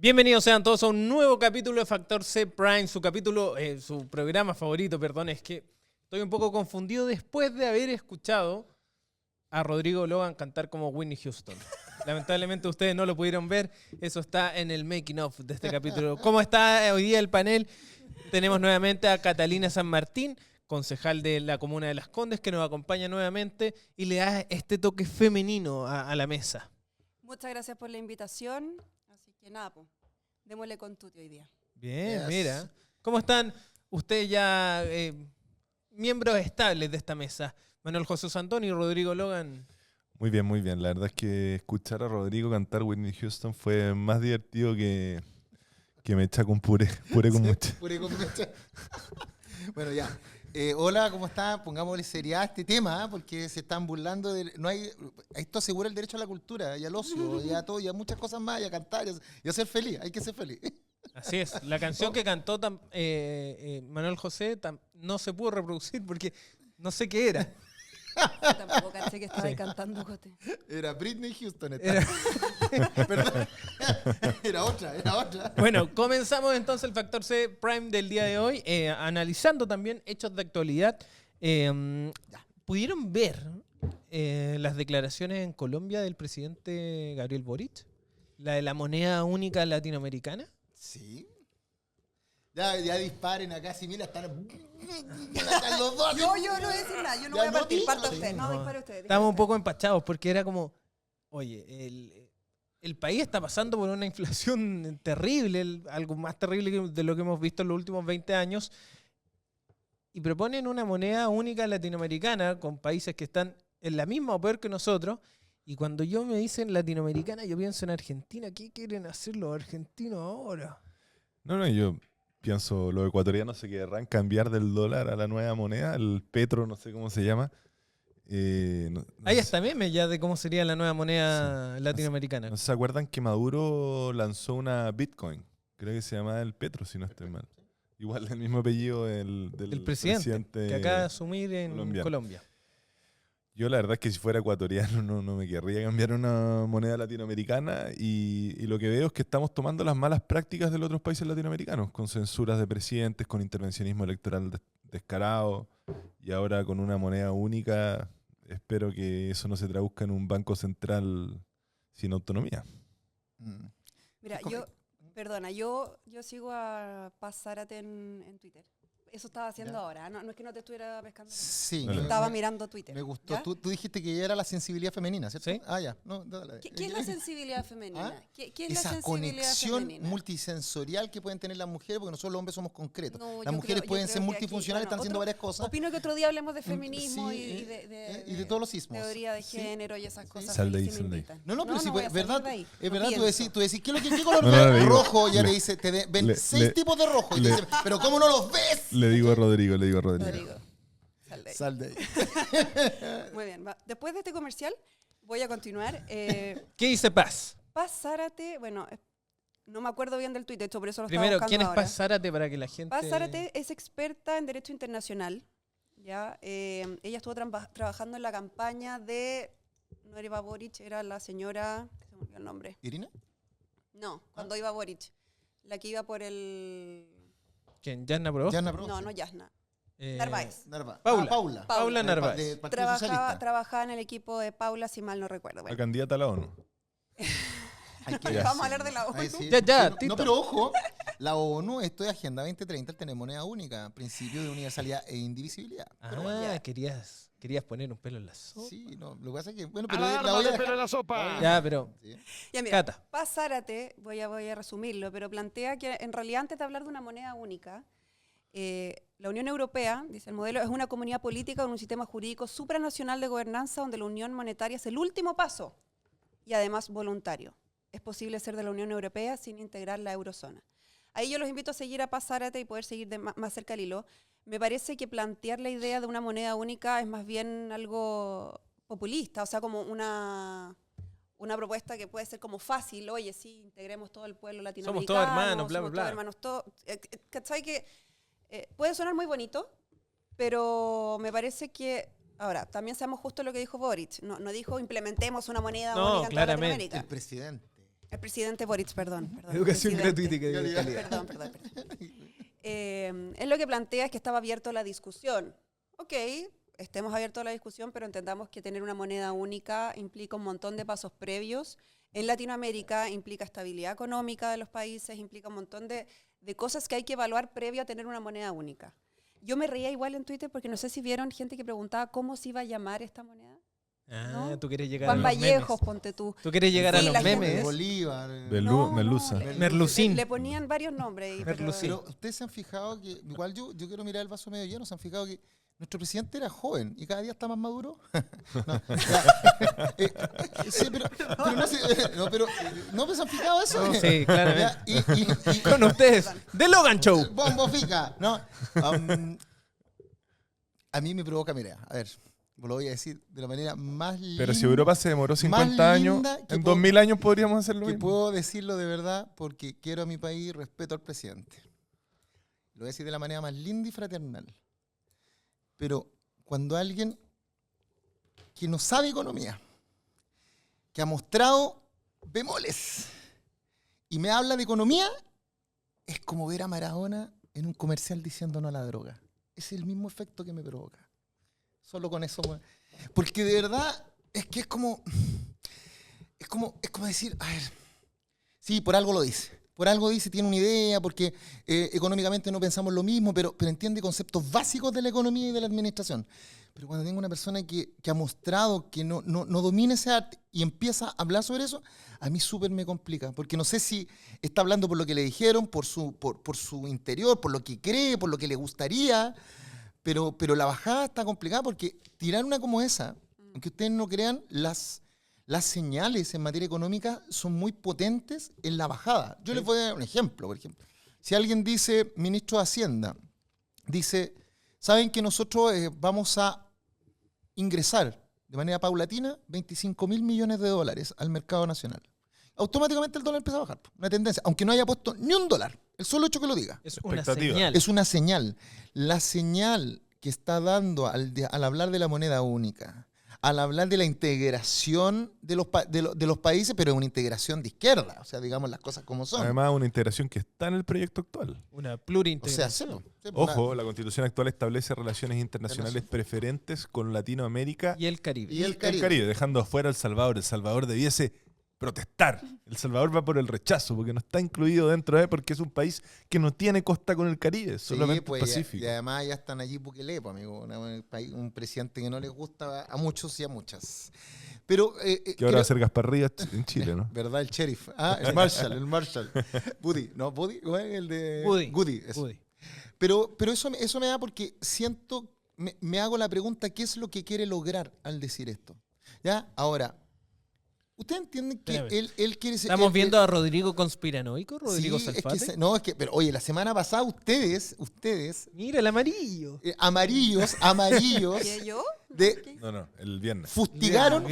Bienvenidos sean todos a un nuevo capítulo de Factor C Prime, su programa favorito, perdón, es que estoy un poco confundido después de haber escuchado a Rodrigo Logan cantar como Whitney Houston. Lamentablemente ustedes no lo pudieron ver, eso está en el making of de este capítulo. ¿Cómo está hoy día el panel? Tenemos nuevamente a Catalina San Martín, concejal de la comuna de Las Condes, que nos acompaña nuevamente y le da este toque femenino a la mesa. Muchas gracias por la invitación. Así que nada, pues, démosle con tuti hoy día. Bien, Yes. mira. ¿Cómo están ustedes ya miembros estables de esta mesa? Manuel José Santón y Rodrigo Logan. Muy bien, muy bien. La verdad es que escuchar a Rodrigo cantar Whitney Houston fue más divertido que me echa con puré con mucha. Puré con mucha. Bueno, ya. Hola, ¿cómo está? Pongámosle seriedad a este tema, porque se están burlando de... Esto asegura el derecho a la cultura y al ocio, y a todo, y a muchas cosas más, y a cantar, y a ser feliz. Hay que ser feliz. Así es. La canción que cantó Manuel José no se pudo reproducir porque no sé qué era. Yo tampoco caché que estaba Sí. cantando, Jote. Era Britney Houston. Era- Perdón. Era otra. Bueno, comenzamos entonces el Factor C Prime del día de hoy, analizando también hechos de actualidad. ¿Pudieron ver las declaraciones en Colombia del presidente Gabriel Boric? La de la moneda única latinoamericana. Sí. Ya disparen acá, si mira, están los dos. Yo no voy a decir nada, yo no Ya voy a no partir. digas. Parta usted, no, No. dispare usted. Estábamos un poco empachados porque era como, oye, el país está pasando por una inflación terrible, algo más terrible de lo que hemos visto en los últimos 20 años, y proponen una moneda única latinoamericana con países que están en la misma o peor que nosotros. Y cuando yo me dicen latinoamericana, yo pienso en Argentina. ¿Qué quieren hacer los argentinos ahora? No, yo pienso, los ecuatorianos se querrán cambiar del dólar a la nueva moneda, el petro, no sé cómo se llama. No Hay sé- hasta memes ya de cómo sería la nueva moneda latinoamericana. ¿No se acuerdan que Maduro lanzó una Bitcoin? Creo que se llama el Petro, si no estoy mal. Igual el mismo apellido del El presidente que acaba de asumir en colombiano. Colombia. Yo la verdad es que si fuera ecuatoriano no me querría cambiar una moneda latinoamericana y lo que veo es que estamos tomando las malas prácticas de los otros países latinoamericanos, con censuras de presidentes, con intervencionismo electoral descarado y ahora con una moneda única. Espero que eso no se traduzca en un banco central sin autonomía. Mira, yo sigo a Paz Zárate en Twitter. Eso estaba haciendo Ya. ahora, no es que no te estuviera pescando. Sí. No, no. Estaba mirando Twitter. Me gustó. ¿Ya? Tú dijiste que ella era la sensibilidad femenina, ¿cierto? Sí. Ah, ya. No, dale. ¿Qué es la sensibilidad femenina? ¿Ah? ¿Qué es la Esa sensibilidad conexión femenina? multisensorial que pueden tener las mujeres, porque nosotros los hombres somos concretos. No, las yo mujeres creo pueden ser que aquí, multifuncionales, bueno, están haciendo varias cosas. Opino que otro día hablemos de feminismo Sí, y de todos los ismos. teoría de Sí. género y esas cosas. Sal de ahí ahí, sí sal me de ahí. invitan. No, pero sí, voy a es salir verdad, de ahí. es No verdad, pienso. tú decís, ¿qué color No, ves? le digo, Rojo, ya le le- dice, ven le- 6 tipos de rojo. Y te le- dice, pero ¿cómo no los ves? Le digo a Rodrigo. Rodrigo, sal de ahí. Sal de ahí. Muy bien, después de este comercial voy a continuar. ¿Qué dice Paz? Paz Zárate, bueno, no me acuerdo bien del tuit, de hecho por eso lo Primero, estaba buscando ¿quién es ahora. Paz Zárate para que la gente... Paz Zárate es experta en Derecho Internacional. ¿Ya? Ella estuvo trabajando en la campaña de... No era Iva Boric, era la señora... Se me olvidó el nombre. ¿Irina? No, cuando iba Boric. La que iba por el... ¿Quién? ¿Yasna Proboste? Yasna Proboste. No, no Yasna. Eh, Narváez. Paula. Paula. Paula Narváez. Del Partido Socialista. Trabajaba en el equipo de Paula, si mal no recuerdo. La Bueno, candidata a la ONU. Hay que Ya. vamos a hablar de la ONU. Ahí sí. Ya, Sí, Tito. no, pero ojo, la ONU, esto es Agenda 2030, el tener moneda única, principio de universalidad e indivisibilidad. Pero bueno, Ah, querías poner un pelo en la sopa. sí, no, lo que pasa es que, bueno, pero la voy a dejar. la sopa. Ya, pero... Sí. Ya, mira, Cata. Paz Zárate, voy a resumirlo, pero plantea que en realidad antes de hablar de una moneda única, la Unión Europea, dice el modelo, es una comunidad política con un sistema jurídico supranacional de gobernanza donde la unión monetaria es el último paso y además voluntario. Es posible ser de la Unión Europea sin integrar la eurozona. Ahí yo los invito a seguir a Paz Zárate y poder seguir más cerca al hilo. Me parece que plantear la idea de una moneda única es más bien algo populista, o sea, como una propuesta que puede ser como fácil, oye, sí, integremos todo el pueblo latinoamericano. todos hermanos, bla, somos bla, bla. todos hermanos, ¿cachai? Que puede sonar muy bonito, pero me parece que, ahora, también sabemos justo lo que dijo Boric, no dijo implementemos una moneda No, única en toda claramente. Latinoamérica. El presidente. El presidente Boric, perdón. Educación presidente. gratuita y de calidad. Perdón. Él lo que plantea es que estaba abierto a la discusión. Ok, estemos abiertos a la discusión, pero entendamos que tener una moneda única implica un montón de pasos previos. En Latinoamérica implica estabilidad económica de los países, implica un montón de cosas que hay que evaluar previo a tener una moneda única. Yo me reía igual en Twitter porque no sé si vieron gente que preguntaba cómo se iba a llamar esta moneda. Ah, ¿No? tú quieres llegar Juan a los Vallejos, memes. ponte tú. Tú quieres llegar a Sí, los la gente- memes. Bolívar. Merluza. Merlucín. Le ponían varios nombres. Merlucín. Pero ustedes se han fijado que, igual yo quiero mirar el vaso medio lleno, se han fijado que nuestro presidente era joven y cada día está más maduro. No, ya, sí, pero no se han fijado eso. Sí, claramente. Ya, y Con ustedes, The Logan Show. Bombo fica, ¿no? A mí me provoca, mira, a ver, lo voy a decir de la manera más linda. Pero si Europa se demoró 50 años, linda que en puedo- 2000 años podríamos hacerlo que mismo. puedo decirlo de verdad porque quiero a mi país y respeto al presidente. Lo voy a decir de la manera más linda y fraternal. Pero cuando alguien que no sabe economía, que ha mostrado bemoles y me habla de economía, es como ver a Maradona en un comercial diciendo no a la droga. Es el mismo efecto que me provoca. Solo con eso. Porque de verdad es que es como decir, a ver, sí, por algo lo dice. Por algo dice, tiene una idea, porque económicamente no pensamos lo mismo, pero entiende conceptos básicos de la economía y de la administración. Pero cuando tengo una persona que ha mostrado que no domina ese arte y empieza a hablar sobre eso, a mí súper me complica, porque no sé si está hablando por lo que le dijeron, por su interior, por lo que cree, por lo que le gustaría, pero la bajada está complicada porque tirar una como esa, aunque ustedes no crean, las señales en materia económica son muy potentes en la bajada. Yo les voy a dar un ejemplo, por ejemplo. Si alguien dice, ministro de Hacienda, dice, ¿saben que nosotros vamos a ingresar de manera paulatina 25.000 millones de dólares al mercado nacional? Automáticamente el dólar empieza a bajar. Una tendencia, aunque no haya puesto ni un dólar. El solo hecho que lo diga. Es una Expectativa. señal. Es una señal. La señal que está dando al hablar de la moneda única, al hablar de la integración de los países, pero es una integración de izquierda, o sea, digamos las cosas como son. Además, una integración que está en el proyecto actual. Una O sea, plurintegración. Ojo, la Constitución actual establece relaciones internacionales preferentes con Latinoamérica Y el Caribe. Y el Caribe. dejando afuera a El Salvador. El Salvador debiese protestar. El Salvador va por el rechazo porque no está incluido dentro de, porque es un país que no tiene costa con el Caribe, solamente pues, Pacífico. Y además ya están allí Bukele, pues, amigo, un presidente que no les gusta a muchos y a muchas. Pero Que ahora va a ser Gaspar Rivas en Chile, ¿no? ¿verdad? El sheriff. Ah, el Marshall. Buddy, ¿no? Buddy, el de... Woody. eso. Woody. Pero eso me da porque siento, me hago la pregunta, ¿qué es lo que quiere lograr al decir esto? ¿Ya? Ahora, ¿ustedes entienden que Espérame. él quiere ser... Estamos viendo a Rodrigo conspiranoico, Rodrigo sí, Salfate. pero oye, la semana pasada ustedes, Mira el amarillo. amarillos, ¿Qué, yo? de, No, el viernes. fustigaron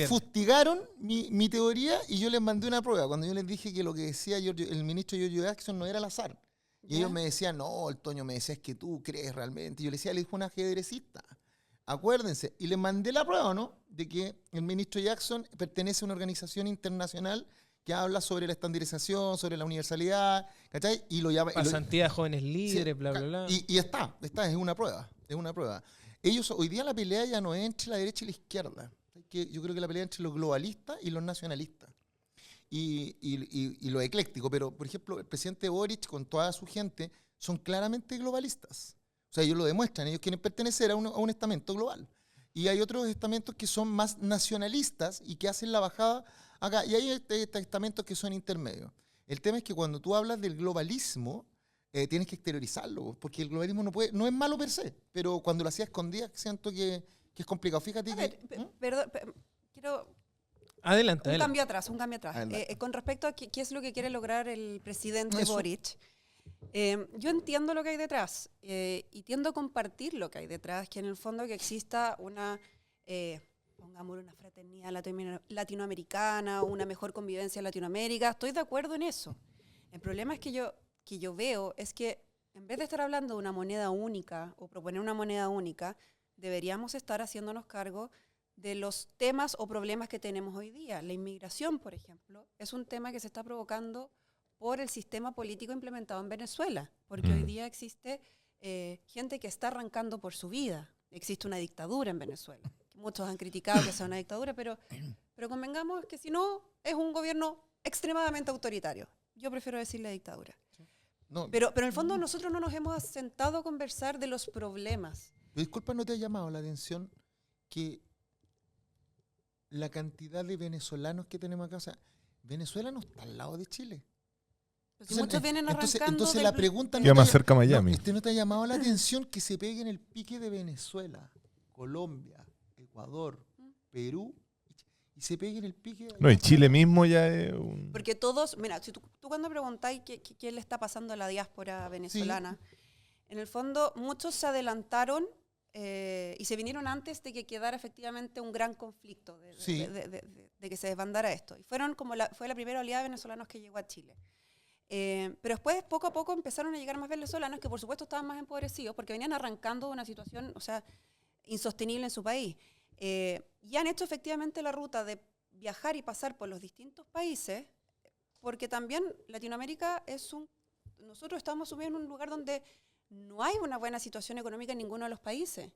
Bien. mi teoría y yo les mandé una prueba. Cuando yo les dije que lo que decía el ministro Giorgio Jackson no era al azar. Y ¿Ya? ellos me decían, no, el Toño me decía, es que tú crees realmente. Y yo le decía, le dijo un ajedrecista. Acuérdense. Y les mandé la prueba, ¿no? De que el ministro Jackson pertenece a una organización internacional que habla sobre la estandarización, sobre la universalidad, ¿cachai? Y lo llama... Pasantía de jóvenes Sí, líderes, bla, bla, bla. Y está, es una prueba, Ellos, hoy día la pelea ya no es entre la derecha y la izquierda. Yo creo que la pelea es entre los globalistas y los nacionalistas. Y lo ecléctico. Pero, por ejemplo, el presidente Boric con toda su gente son claramente globalistas. O sea, ellos lo demuestran. Ellos quieren pertenecer a un estamento global. Y hay otros estamentos que son más nacionalistas y que hacen la bajada acá. Y hay estamentos que son intermedios. El tema es que cuando tú hablas del globalismo, tienes que exteriorizarlo, porque el globalismo no es malo per se, pero cuando lo hacía escondida siento que es complicado. Fíjate A que... ver, perdón, quiero Adelante, un adelante. cambio atrás. Adelante. Con respecto a qué es lo que quiere lograr el presidente Eso. Boric, yo entiendo lo que hay detrás y tiendo a compartir lo que hay detrás, que en el fondo que exista una, pongámosle una fraternidad latinoamericana, una mejor convivencia en Latinoamérica. Estoy de acuerdo en eso. El problema es que yo veo es que en vez de estar hablando de una moneda única o proponer una moneda única, deberíamos estar haciéndonos cargo de los temas o problemas que tenemos hoy día. La inmigración, por ejemplo, es un tema que se está provocando por el sistema político implementado en Venezuela, porque hoy día existe gente que está arrancando por su vida. Existe una dictadura en Venezuela. Muchos han criticado que sea una dictadura, pero convengamos que si no, es un gobierno extremadamente autoritario. Yo prefiero decirle dictadura. No, Pero en el fondo nosotros no nos hemos sentado a conversar de los problemas. disculpa, ¿no te ha llamado la atención que la cantidad de venezolanos que tenemos acá? O sea, Venezuela no está al lado de Chile. Pues si muchos vienen arrancando entonces del- la pregunta Queda más cerca no, Miami. ¿no te ha llamado la atención que se pegue en el pique de Venezuela, Colombia, Ecuador, Perú, y se pegue en el pique? No, y Chile mismo ya es un... Porque todos, mira, si tú cuando preguntáis qué le está pasando a la diáspora venezolana, en el fondo muchos se adelantaron y se vinieron antes de que quedara efectivamente un gran conflicto, Sí. de que se desbandara esto. Y fue la primera oleada de venezolanos que llegó a Chile. Pero después, poco a poco, empezaron a llegar más venezolanos que, por supuesto, estaban más empobrecidos porque venían arrancando de una situación, o sea, insostenible en su país. Y han hecho efectivamente la ruta de viajar y pasar por los distintos países, porque también Latinoamérica nosotros estamos subiendo en un lugar donde no hay una buena situación económica en ninguno de los países.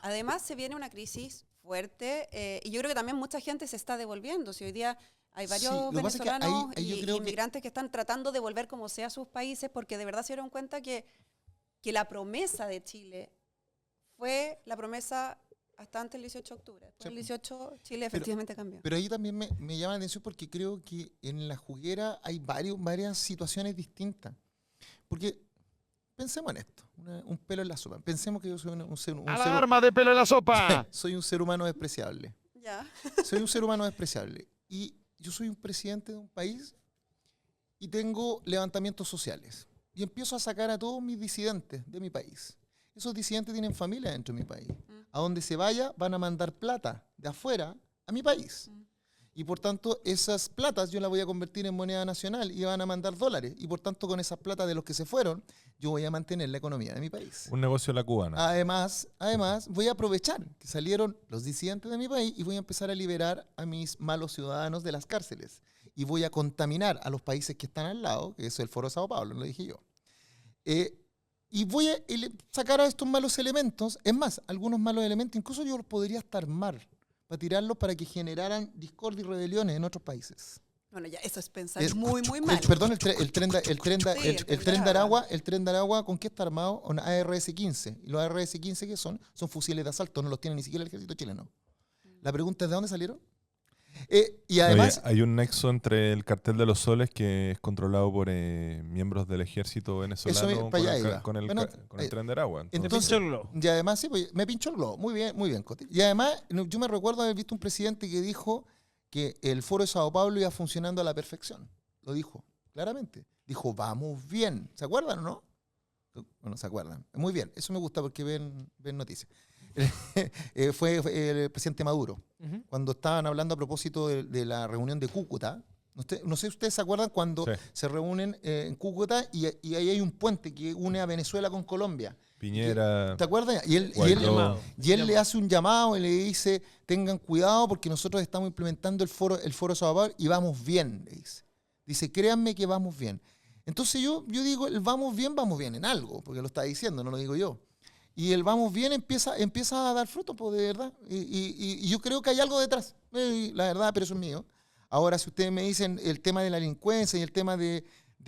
Además, se viene una crisis fuerte y yo creo que también mucha gente se está devolviendo. Si hoy día hay varios Sí, lo que pasa es que venezolanos ahí yo y creo que- inmigrantes que están tratando de volver como sea a sus países porque de verdad se dieron cuenta que la promesa de Chile fue la promesa hasta antes del 18 de octubre. Después del 18 Chile efectivamente cambió. Pero ahí también me llama la atención porque creo que en la juguera hay varias situaciones distintas. Porque pensemos en esto, un pelo en la sopa. Pensemos que yo soy ¡Alarma de pelo en la sopa! soy un ser humano despreciable. Ya. Soy un ser humano despreciable. Y yo soy un presidente de un país y tengo levantamientos sociales. Y empiezo a sacar a todos mis disidentes de mi país. Esos disidentes tienen familia dentro de mi país. A donde se vaya van a mandar plata de afuera a mi país. Y por tanto, esas platas yo las voy a convertir en moneda nacional y van a mandar dólares. Y por tanto, con esas platas de los que se fueron, yo voy a mantener la economía de mi país. Un negocio de la cubana. Además, voy a aprovechar que salieron los disidentes de mi país y voy a empezar a liberar a mis malos ciudadanos de las cárceles. Y voy a contaminar a los países que están al lado, que es el Foro de Sao Paulo, lo dije yo. Y voy a sacar a estos malos elementos. Es más, algunos malos elementos, incluso yo los podría hasta armar para tirarlos para que generaran discordia y rebeliones en otros países. Bueno, ya eso es pensar muy mal. Perdón, el tren de Aragua, ¿con qué está armado? Con ARS-15. ¿Y los ARS-15 qué son? Son fusiles de asalto, no los tiene ni siquiera el ejército chileno. La pregunta es, ¿de dónde salieron? Y además... Oye, hay un nexo entre el cartel de los soles, que es controlado por miembros del ejército venezolano, para allá con iba. con el Bueno, tren de Aragua. entonces- Pinchó el globo. Y además, sí, pues, me pinchó el globo. Muy bien, Coti. Y además, yo me recuerdo haber visto un presidente que dijo que el Foro de Sao Paulo iba funcionando a la perfección. Lo dijo, claramente. Dijo, vamos bien. ¿Se acuerdan o no? Bueno, se acuerdan. Muy bien, eso me gusta porque ven noticias. Fue el presidente Maduro, cuando estaban hablando a propósito de la reunión de Cúcuta. No sé si ustedes se acuerdan cuando Sí. se reúnen en Cúcuta y ahí hay un puente que une a Venezuela con Colombia. Piñera, ¿Te acuerdas? Y él le hace un llamado y le dice, tengan cuidado porque nosotros estamos implementando el foro de Sao Paulo y vamos bien, le dice. Dice, créanme que vamos bien. Entonces yo digo, el vamos bien en algo, porque lo está diciendo, no lo digo yo. Y el vamos bien empieza a dar fruto, pues, de verdad. Y yo creo que hay algo detrás, la verdad, pero eso es mío. Ahora, si ustedes me dicen el tema de la delincuencia y el tema de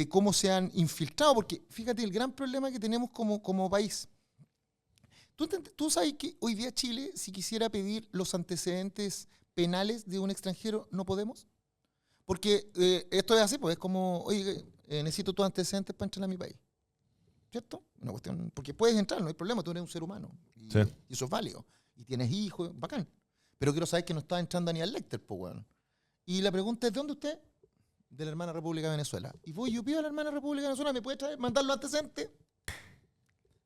cómo se han infiltrado, porque fíjate el gran problema que tenemos como país. ¿Tú sabes que hoy día Chile, si quisiera pedir los antecedentes penales de un extranjero, no podemos? Porque esto es así, pues es como, oye, necesito tus antecedentes para entrar a mi país. ¿Cierto? Una cuestión, porque puedes entrar, no hay problema, tú eres un ser humano. Y, Sí. y eso es válido. Y tienes hijos, bacán. Pero quiero saber que no está entrando ni al Lecter, pues, weón. Y la pregunta es, ¿de dónde usted? De la hermana República de Venezuela. Y yo pido a la hermana República de Venezuela, ¿me puede traer, mandar los antecedentes?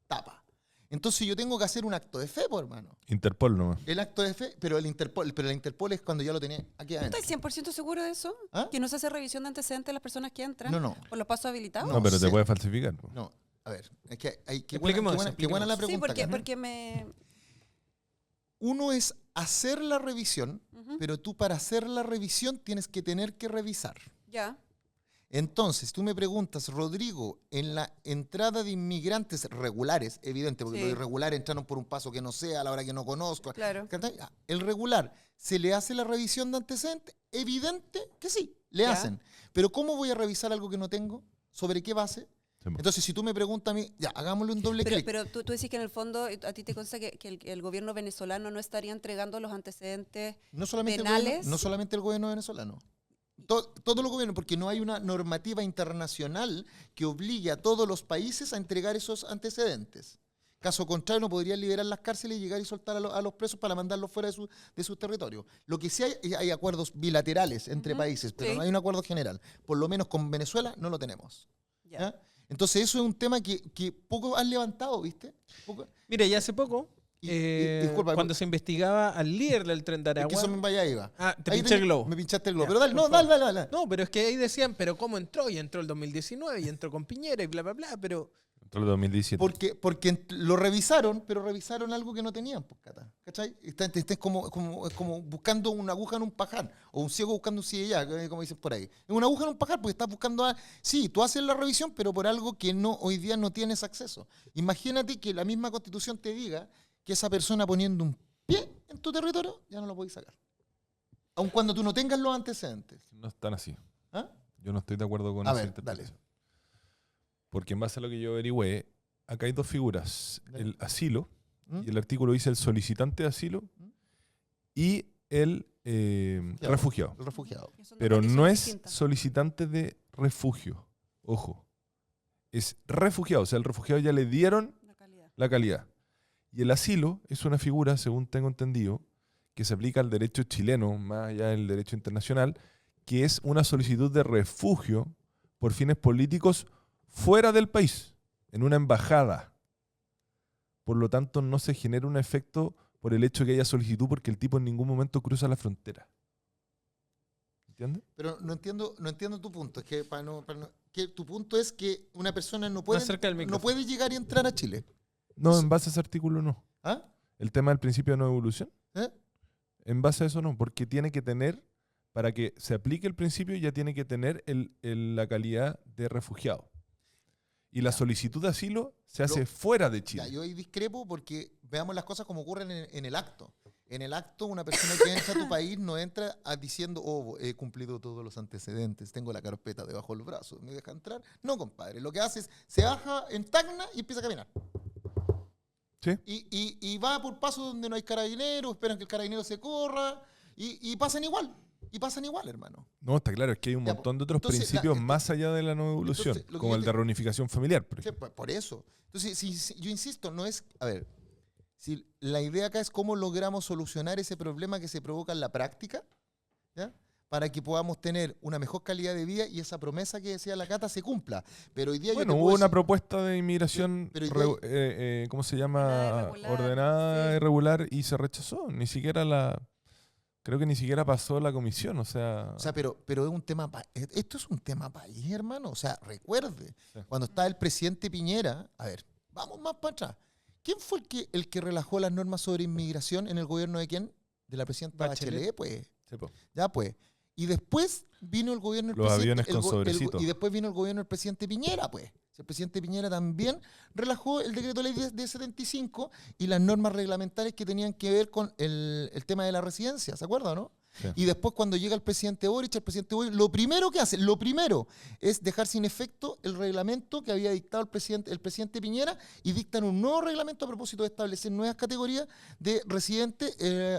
Tapa. Entonces yo tengo que hacer un acto de fe, pues, hermano. Interpol nomás. El acto de fe, pero la Interpol es cuando ya lo tenía aquí adentro. ¿Estás 100% seguro de eso? ¿Ah? ¿Que no se hace revisión de antecedentes de las personas que entran? No. ¿Por los pasos habilitados? No, pero te sé. puede falsificar. Po. No, a ver, es que hay qué Expliquemos buena eso, la Sí, pregunta. porque me... uno es hacer la revisión, Ujú. pero tú para hacer la revisión tienes que tener que revisar. Ya. Entonces, tú me preguntas, Rodrigo, en la entrada de inmigrantes regulares, evidente, porque Sí. los irregulares entraron por un paso que no sé, a la hora que no conozco. Claro. ¿Cachai? El regular, ¿se le hace la revisión de antecedentes? Evidente que sí, le Ya. hacen. Pero ¿cómo voy a revisar algo que no tengo? ¿Sobre qué base? Sí, po. Entonces, si tú me preguntas a mí, ya, hagámosle un doble Pero, clic. pero tú decís que en el fondo a ti te consta que el gobierno venezolano no estaría entregando los antecedentes. No solamente, penales. no solamente el gobierno venezolano. Todos los gobiernos, porque no hay una normativa internacional que obligue a todos los países a entregar esos antecedentes. Caso contrario, no podrían liberar las cárceles y llegar y soltar a los presos para mandarlos fuera de su territorio. Lo que sí hay acuerdos bilaterales entre Ujú, países, pero sí. no hay un acuerdo general. Por lo menos con Venezuela no lo tenemos. Ya. ¿Ya? Entonces eso es un tema que poco han levantado, ¿viste? Poco. Mira, ya hace poco, Disculpa, cuando se investigaba al líder del Tren de es que Aragua... eso me vaya iba. Ah, te Ahí pinché el tenía- globo. Me pinchaste el globo. Ya, Pero dale, por no, favor. dale. No, pero es que ahí decían, pero ¿cómo entró? Y entró el 2019 y entró con Piñera y bla, bla, bla, pero... Entró el 2017. Porque lo revisaron, pero revisaron algo que no tenían, pues, Cata. ¿Cachai? Es como buscando una aguja en un pajar, o un ciego buscando un ciego, como dicen por ahí. Es una aguja en un pajar porque estás buscando sí, tú haces la revisión, pero por algo que hoy día no tienes acceso. Imagínate que la misma Constitución te diga que esa persona poniendo un pie en tu territorio, ya no lo podéis sacar. Aun cuando tú no tengas los antecedentes. No están así. ¿Ah? Yo no estoy de acuerdo con A esa ver, interpretación. Porque en base a lo que yo averigüé, acá hay dos figuras. Dale. El asilo, ¿Mm? y el artículo dice el solicitante de asilo, y el refugiado. El refugiado. Que son dos Pero no condiciones es distintas. solicitante de refugio. Ojo. Es refugiado. O sea, al refugiado ya le dieron La calidad. la calidad. Y el asilo es una figura, según tengo entendido, que se aplica al derecho chileno, más allá del derecho internacional, que es una solicitud de refugio por fines políticos fuera del país, en una embajada. Por lo tanto, no se genera un efecto por el hecho de que haya solicitud porque el tipo en ningún momento cruza la frontera. ¿Entiendes? Pero no entiendo tu punto. Es que, que tu punto es que una persona no puede, Más cerca del no micrófono. puede llegar y entrar a Chile. No, en base a ese artículo no. ¿Ah? El tema del principio de no evolución, ¿Eh? en base a eso no, porque tiene que tener, para que se aplique el principio, ya tiene que tener la calidad de refugiado. Y la solicitud de asilo se hace fuera de Ya, Chile. yo ahí discrepo porque veamos las cosas como ocurren en el acto. En el acto, una persona que entra a tu país no entra diciendo, oh, he cumplido todos los antecedentes, tengo la carpeta debajo del brazo, ¿me deja entrar? No, compadre. Lo que hace es, se baja en Tacna y empieza a caminar. ¿Sí? Y va por pasos donde no hay carabineros, esperan que el carabinero se corra y pasan igual. Y pasan igual, hermano. No, está claro, es que hay un Ya, montón de otros entonces, principios entonces- más allá de la no evolución, entonces, lo que como yo el te- de reunificación familiar, por Sí, ejemplo. por eso. Entonces, si yo insisto, no es. A ver, si la idea acá es cómo logramos solucionar ese problema que se provoca en la práctica, ¿ya? Para que podamos tener una mejor calidad de vida y esa promesa que decía la Cata se cumpla. Pero hoy día Bueno, yo te hubo puedo una decir- propuesta de inmigración, Pero hoy día ¿cómo se llama? Ordenada, irregular, Ordenada, sí. irregular, y se rechazó. Ni siquiera creo que ni siquiera pasó la comisión, o sea... O sea, pero es un tema. Esto es un tema país, hermano. O sea, recuerde, Sí. cuando estaba el presidente Piñera, a ver, vamos más para atrás. ¿Quién fue el que relajó las normas sobre inmigración en el gobierno de quién? De la presidenta Bachelet. Bachelet, pues. sí, po. Ya, pues. Y después vino el gobierno del Los presidente. aviones con sobrecito. Y después vino el gobierno del presidente Piñera, pues. El presidente Piñera también relajó el decreto ley de 75 y las normas reglamentarias que tenían que ver con el tema de la residencia, ¿se acuerda o no? Sí. Y después cuando llega el presidente Boric, lo primero que hace, es dejar sin efecto el reglamento que había dictado el presidente Piñera y dictan un nuevo reglamento a propósito de establecer nuevas categorías de residentes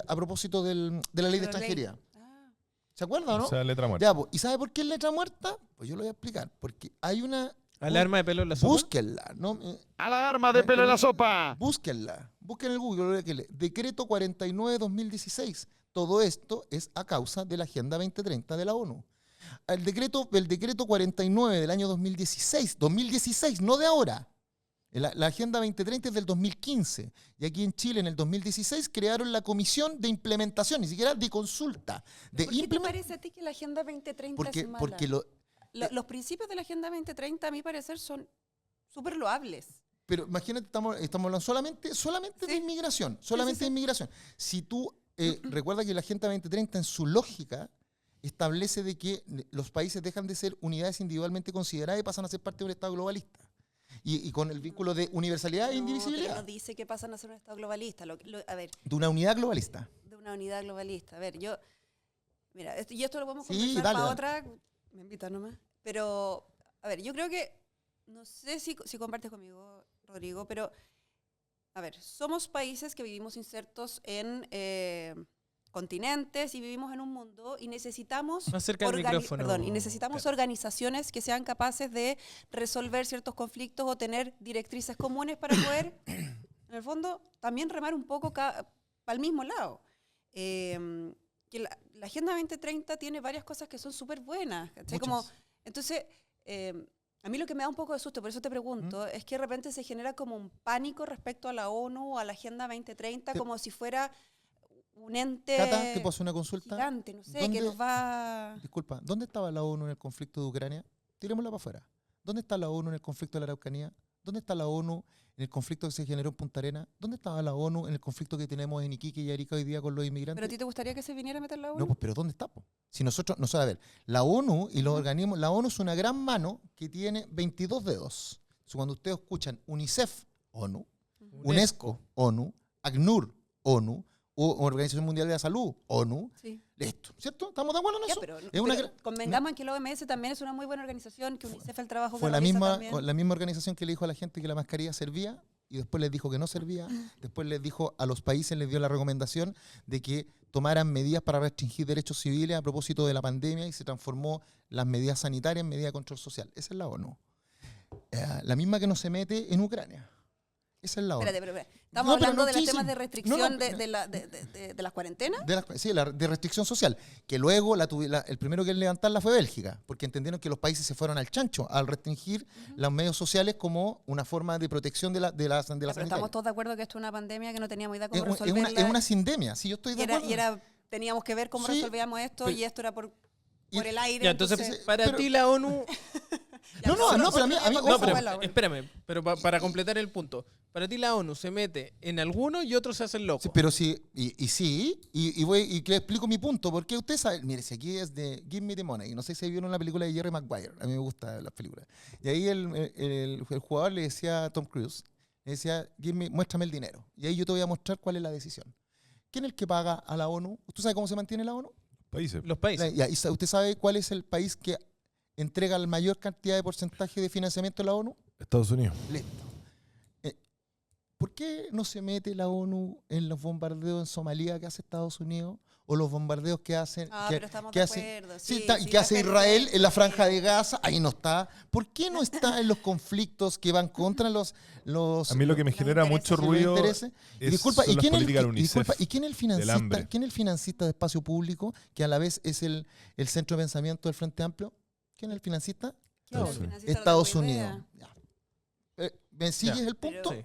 a propósito de la ley de Pero extranjería. Ah, ¿Se acuerda o no? O sea, letra muerta. Ya, pues, ¿y sabe por qué es letra muerta? Pues yo lo voy a explicar. Porque hay una... Alarma de pelo en la sopa. Búsquenla, ¿no? Alarma de pelo en la sopa. Búsquenla. Busquen en el Google. Decreto 49-2016. Todo esto es a causa de la Agenda 2030 de la ONU. El decreto 49 del año 2016, no de ahora. La Agenda 2030 es del 2015. Y aquí en Chile, en el 2016, crearon la Comisión de Implementación, ni siquiera de consulta. De ¿por qué te implementación. parece a ti que la Agenda 2030 es mala? Porque Los principios de la Agenda 2030, a mi parecer, son súper loables. Pero imagínate, estamos hablando solamente de Sí. inmigración, sí. de inmigración. Si tú recuerda que la Agenda 2030 en su lógica establece de que los países dejan de ser unidades individualmente consideradas y pasan a ser parte de un Estado globalista. Y con el vínculo de universalidad e No, indivisibilidad. pero no dice que pasan a ser un Estado globalista. A ver, De una unidad globalista. de una unidad globalista. A ver, mira, y esto lo podemos Sí, conversar dale, para dale. otra, me invitas nomás. Pero, a ver, yo creo que, no sé si compartes conmigo, Rodrigo, pero, a ver, somos países que vivimos insertos en continentes y vivimos en un mundo y necesitamos Más cerca del micrófono. y necesitamos organizaciones que sean capaces de resolver ciertos conflictos o tener directrices comunes para poder, en el fondo, también remar un poco al mismo lado. Que la Agenda 2030 tiene varias cosas que son súper buenas. ¿Cachai? Entonces, a mí lo que me da un poco de susto, por eso te pregunto, es que de repente se genera como un pánico respecto a la ONU o a la Agenda 2030, como si fuera un ente Cata, ¿te puedo hacer una consulta? gigante, no sé, ¿Dónde- que nos va... Disculpa, ¿dónde estaba la ONU en el conflicto de Ucrania? Tirémosla para afuera. ¿Dónde está la ONU en el conflicto de la Araucanía? ¿Dónde está la ONU en el conflicto que se generó en Punta Arenas? ¿Dónde estaba la ONU en el conflicto que tenemos en Iquique y Arica hoy día con los inmigrantes? ¿Pero a ti te gustaría que se viniera a meter la ONU? No, pues, pero ¿dónde está? Po? Si nosotros, a ver, la ONU y los organismos, la ONU es una gran mano que tiene 22 dedos. Entonces, cuando ustedes escuchan UNICEF, ONU, UNESCO, ONU, ACNUR, ONU, o Organización Mundial de la Salud, ONU, Sí. listo, ¿cierto? ¿Estamos de acuerdo en Ya, eso? pero, Es una pero gra- convengamos en que la OMS también es una muy buena organización, que UNICEF el trabajo Fue que la realiza misma, también. la misma organización que le dijo a la gente que la mascarilla servía y después les dijo que no servía. Después les dijo a los países, les dio la recomendación de que tomaran medidas para restringir derechos civiles a propósito de la pandemia y se transformó las medidas sanitarias en medidas de control social. Esa es la ONU. La misma que no se mete en Ucrania. Esa es la ONU. Espérate. Estamos No, pero hablando no, de los sí, temas sí. de restricción No, no, de las cuarentenas. De restricción social, que luego el primero que en levantarla fue Bélgica, porque entendieron que los países se fueron al chancho al restringir los medios sociales como una forma de protección de la Pero sanitaria. estamos todos de acuerdo que esto es una pandemia que no teníamos idea Es, cómo es resolverla. es una sindemia, sí, yo estoy de acuerdo. Teníamos que ver cómo Sí, resolvíamos esto pero- y esto era por y- el aire. Ya, entonces, para pero- ti la ONU... No, pero a mí No, ojo, pero bueno. espérame, pero para completar el punto. Para ti la ONU se mete en alguno y otros se hacen locos. sí, pero sí, y le explico mi punto, porque usted sabe, mire, si aquí es de Give Me the Money, no sé si vieron la película de Jerry Maguire, a mí me gustan las películas, y ahí el jugador le decía a Tom Cruise, le decía, muéstrame el dinero, y ahí yo te voy a mostrar cuál es la decisión. ¿Quién es el que paga a la ONU? ¿Usted sabe cómo se mantiene la ONU? Países. Los países. Ya, ¿usted sabe cuál es el país que entrega la mayor cantidad de porcentaje de financiamiento de la ONU? Estados Unidos. Listo. ¿Por qué no se mete la ONU en los bombardeos en Somalia que hace Estados Unidos? O los bombardeos que hacen pero estamos que de hace, acuerdo. sí, Sí, que hace perfecto. Israel en la franja de Gaza, ahí no está. ¿Por qué no está en los conflictos que van contra los A mí lo que me los genera mucho intereses. ruido intereses? Y es, disculpa, son ¿y las quién, políticas del UNICEF. ¿y quién es el del hambre. financista? ¿Quién es el financista de espacio público que a la vez es el centro de pensamiento del Frente Amplio? ¿Quién es el financista? ¿Quién es el Estados Unidos. financista? No Estados tengo Unidos. idea. Ya. ¿Me sigues Ya. el punto? Sí.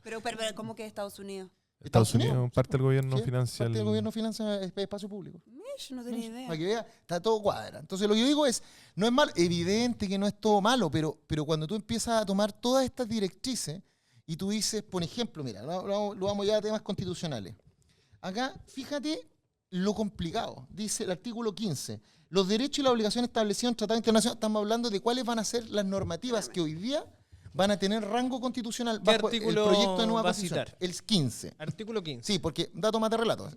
Pero, ¿cómo que Estados Unidos? Estados Unidos, parte del gobierno Sí, financia parte del el- gobierno financia espacio público. Mish, no tenía idea. Para que vea, está todo cuadra. Entonces lo que yo digo es, no es malo, evidente que no es todo malo, pero cuando tú empiezas a tomar todas estas directrices y tú dices, por ejemplo, mira, lo vamos ya a temas constitucionales. Acá, fíjate lo complicado. Dice el artículo 15, los derechos y las obligaciones establecidos en tratados internacionales, estamos hablando de cuáles van a ser las normativas que hoy día van a tener rango constitucional ¿Qué bajo el artículo proyecto de nueva va a constitución. citar? El 15. Artículo 15. Sí, porque dato más de relato.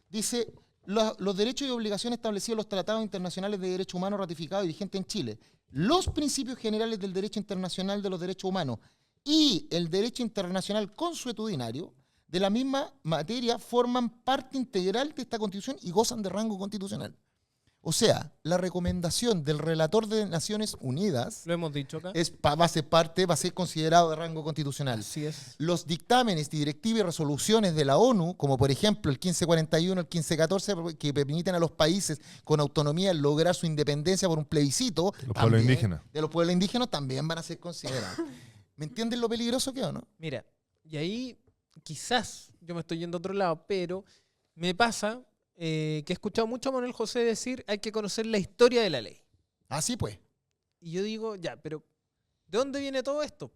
Dice, los derechos y obligaciones establecidos en los tratados internacionales de derechos humanos ratificados y vigentes en Chile, los principios generales del derecho internacional de los derechos humanos y el derecho internacional consuetudinario de la misma materia forman parte integral de esta Constitución y gozan de rango constitucional. O sea, la recomendación del relator de Naciones Unidas Lo hemos dicho acá. va a ser considerado de rango constitucional. Así es. Los dictámenes, directivas y resoluciones de la ONU, como por ejemplo el 1541, el 1514, que permiten a los países con autonomía lograr su independencia por un plebiscito, De los pueblos indígenas. de los pueblos indígenas, también van a ser considerados. ¿Me entienden lo peligroso que es o no? Mira, y ahí quizás yo me estoy yendo a otro lado, pero me pasa que he escuchado mucho a Manuel José decir hay que conocer la historia de la ley. Así pues. Y yo digo, ya, pero ¿de dónde viene todo esto?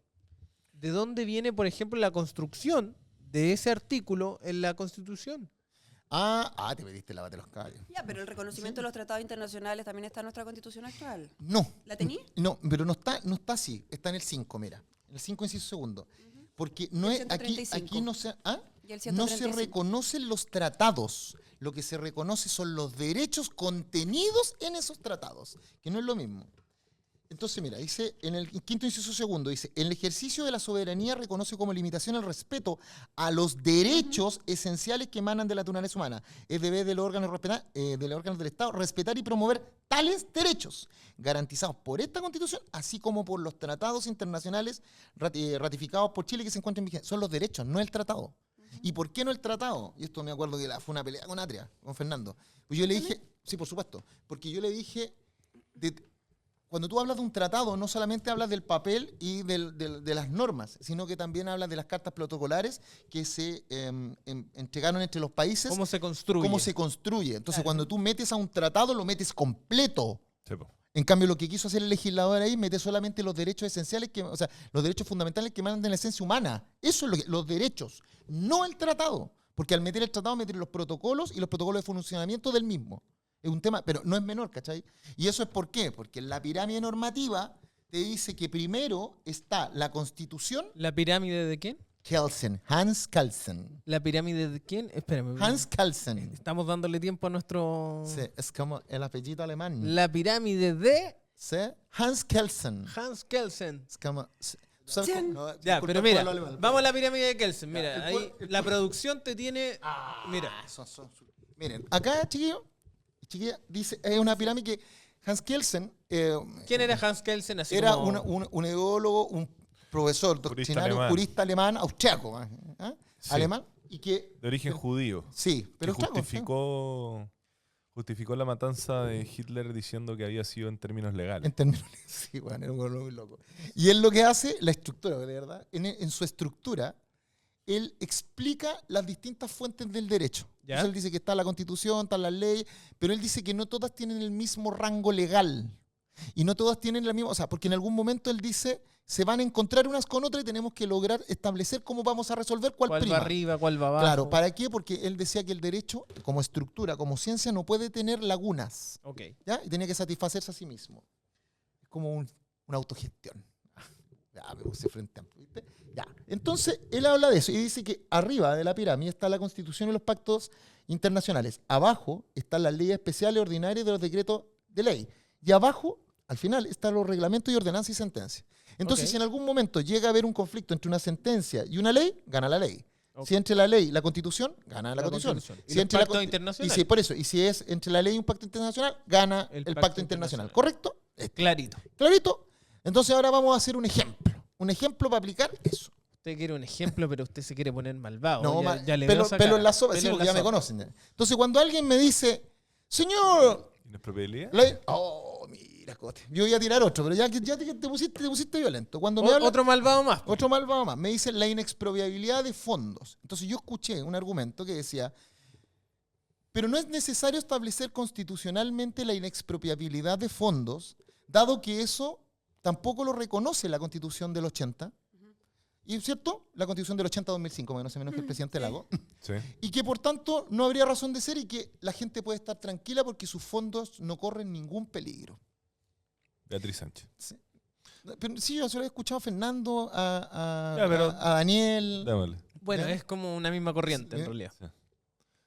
¿de dónde viene, por ejemplo, la construcción de ese artículo en la Constitución? Te metiste la bate de los caballos. Ya, pero el reconocimiento de los tratados internacionales también está en nuestra Constitución actual. No. ¿La tení? No, pero no está así. Está en el 5, mira. En el 5, inciso segundo. Porque no El es aquí 135. no se... Y el No se 135. reconocen los tratados. Lo que se reconoce son los derechos contenidos en esos tratados, que no es lo mismo. Entonces, mira, dice en el quinto inciso segundo, dice, el ejercicio de la soberanía reconoce como limitación el respeto a los derechos esenciales que emanan de la naturaleza humana. Es deber de los órganos del Estado respetar y promover tales derechos, garantizados por esta Constitución, así como por los tratados internacionales ratificados por Chile que se encuentran vigentes. Son los derechos, no el tratado. ¿Y por qué no el tratado? Y esto me acuerdo que fue una pelea con Atria, con Fernando. Pues yo le dije, sí, por supuesto, porque yo le dije... Cuando tú hablas de un tratado, no solamente hablas del papel y de las normas, sino que también hablas de las cartas protocolares que se entregaron entre los países. ¿Cómo se construye? Cómo se construye. Entonces, Claro. cuando tú metes a un tratado, lo metes completo. Sí, po. En cambio, lo que quiso hacer el legislador ahí, mete solamente los derechos esenciales, los derechos fundamentales que emanan de la esencia humana. Eso es los derechos, no el tratado. Porque al meter el tratado, meter los protocolos y los protocolos de funcionamiento del mismo. Es un tema, pero no es menor, ¿cachai? ¿Y eso es por qué? Porque en la pirámide normativa te dice que primero está la Constitución. ¿La pirámide de quién? Kelsen, Hans Kelsen. ¿La pirámide de quién? Espérame. Hans Kelsen. Estamos dándole tiempo a nuestro... Sí, es como el apellido alemán. La pirámide de Sí, Hans Kelsen. Hans Kelsen. Es como... ¿tú sabes Cien. cómo? No, Ya, disculpa pero por mira, lo alemán. vamos a la pirámide de Kelsen. Mira, el ahí pu- la producción te tiene... Mira, Miren, acá, chiquillo, chiquilla, dice, es una pirámide que Hans Kelsen ¿quién era Hans Kelsen? Así era como- un ideólogo, un profesor doctrinario, jurista alemán, austriaco, Sí. alemán, y que... De origen judío. Sí, pero que justificó la matanza de Hitler diciendo que había sido en términos legales. en términos... Sí, bueno, era un huevo muy loco. Y él lo que hace, la estructura, de verdad, en su estructura, él explica las distintas fuentes del derecho. ¿Ya? Entonces él dice que está la Constitución, están las leyes, pero él dice que no todas tienen el mismo rango legal. Y no todas tienen la misma... O sea, porque en algún momento él dice, se van a encontrar unas con otras y tenemos que lograr establecer cómo vamos a resolver cuál ¿Cuál prima. va arriba, cuál va abajo? Claro, ¿para qué? Porque él decía que el derecho, como estructura, como ciencia, no puede tener lagunas. Ok. ¿Ya? Y tenía que satisfacerse a sí mismo. Es como una autogestión. Ya, me puse frente amplio, ¿viste? Ya. Entonces, él habla de eso y dice que arriba de la pirámide está la Constitución y los pactos internacionales. Abajo están las leyes especiales ordinarias de los decretos de ley. Y abajo, al final, están los reglamentos y ordenanzas y sentencias. Entonces, Ok. si en algún momento llega a haber un conflicto entre una sentencia y una ley, gana la ley. Ok. Si entre la ley y la Constitución, gana la Constitución. ¿Y Si los entre la pactos consti- internacionales? Y si, por eso, y si es entre la ley y un pacto internacional, gana El el pacto pacto internacional. internacional. ¿Correcto? Clarito. ¿Clarito? Entonces ahora vamos a hacer un ejemplo. Un ejemplo para aplicar eso. Usted quiere un ejemplo, pero usted se quiere poner malvado. No, ya le veo pelo, esa pelo cara. en la sopa, Pelo sí, en porque la ya me sopa. conocen. Ya. Entonces cuando alguien me dice, señor, ¿Inexpropiabilidad? oh, mira, Cote, yo voy a tirar otro, pero ya te pusiste violento. Cuando me habla, Otro malvado más. otro malvado más, me dice la inexpropiabilidad de fondos. Entonces yo escuché un argumento que decía, pero no es necesario establecer constitucionalmente la inexpropiabilidad de fondos, dado que eso tampoco lo reconoce la Constitución del 80. ¿Y cierto? La Constitución del 80-2005, que no se menos que el presidente Lago. Sí. Y que por tanto no habría razón de ser y que la gente puede estar tranquila porque sus fondos no corren ningún peligro. Beatriz Sánchez. Pero sí, yo se lo he escuchado a Fernando, a Ya, pero- a Daniel. Démosle. Bueno, ¿Ya? es como una misma corriente, Sí. en realidad.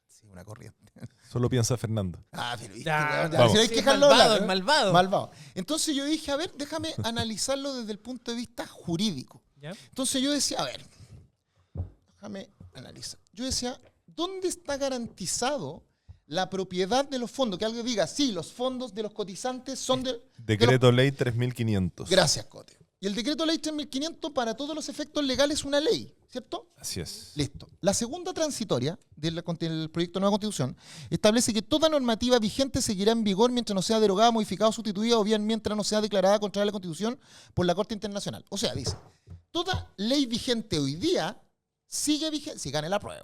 Sí, una corriente. Solo piensa Fernando. Pero viste, Ya, weón, vamos. si no hay Sí, que es dejarlo malvado, hablar, es ¿eh? malvado. Malvado. Entonces yo dije, a ver, déjame analizarlo desde el punto de vista jurídico. ¿Ya? Entonces yo decía, a ver, déjame analizar. Yo decía, ¿dónde está garantizado la propiedad de los fondos? Que alguien diga, sí, los fondos de los cotizantes son de... Decreto Ley 3500. Gracias, Cote. Y el decreto ley 3500 para todos los efectos legales es una ley, ¿cierto? Así es. Listo. La segunda transitoria del proyecto de nueva constitución establece que toda normativa vigente seguirá en vigor mientras no sea derogada, modificada o sustituida o bien mientras no sea declarada contraria a la Constitución por la Corte Internacional. O sea, dice, toda ley vigente hoy día sigue vigente, si gane la prueba,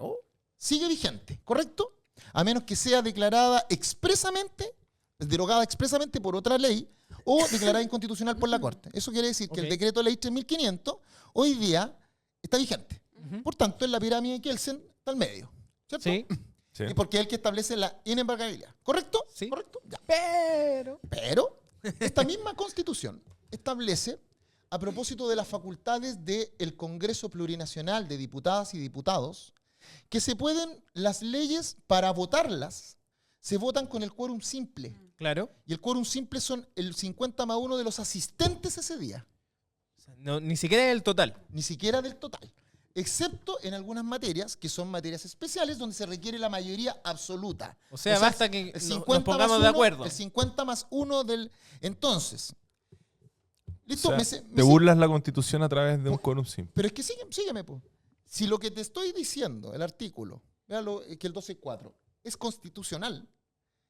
sigue vigente, ¿correcto? A menos que sea declarada expresamente derogada expresamente por otra ley o declarada inconstitucional por la Corte. Eso quiere decir que el Ok. decreto de ley 3500 hoy día está vigente. Ujú. Por tanto, en la pirámide de Kelsen está al medio. ¿Cierto? Sí, Sí. Y porque es el que establece la inembargabilidad. ¿Correcto? Sí. ¿Correcto? Ya. pero... Pero esta misma Constitución establece, a propósito de las facultades del Congreso Plurinacional de Diputadas y Diputados, que las leyes para votarlas, se votan con el quórum simple. Claro. Y el quórum simple son el 50+1 de los asistentes ese día, O sea, no, ni siquiera el total. ni siquiera del total. Excepto en algunas materias, que son materias especiales, donde se requiere la mayoría absoluta. O sea, basta que el nos 50 pongamos más de 1, acuerdo. El 50+1 del... Entonces, listo, O sea, me te burlas la Constitución a través de un quórum simple. pero es que sígueme, po. Si lo que te estoy diciendo, el artículo, véalo, que el 12.4, es constitucional,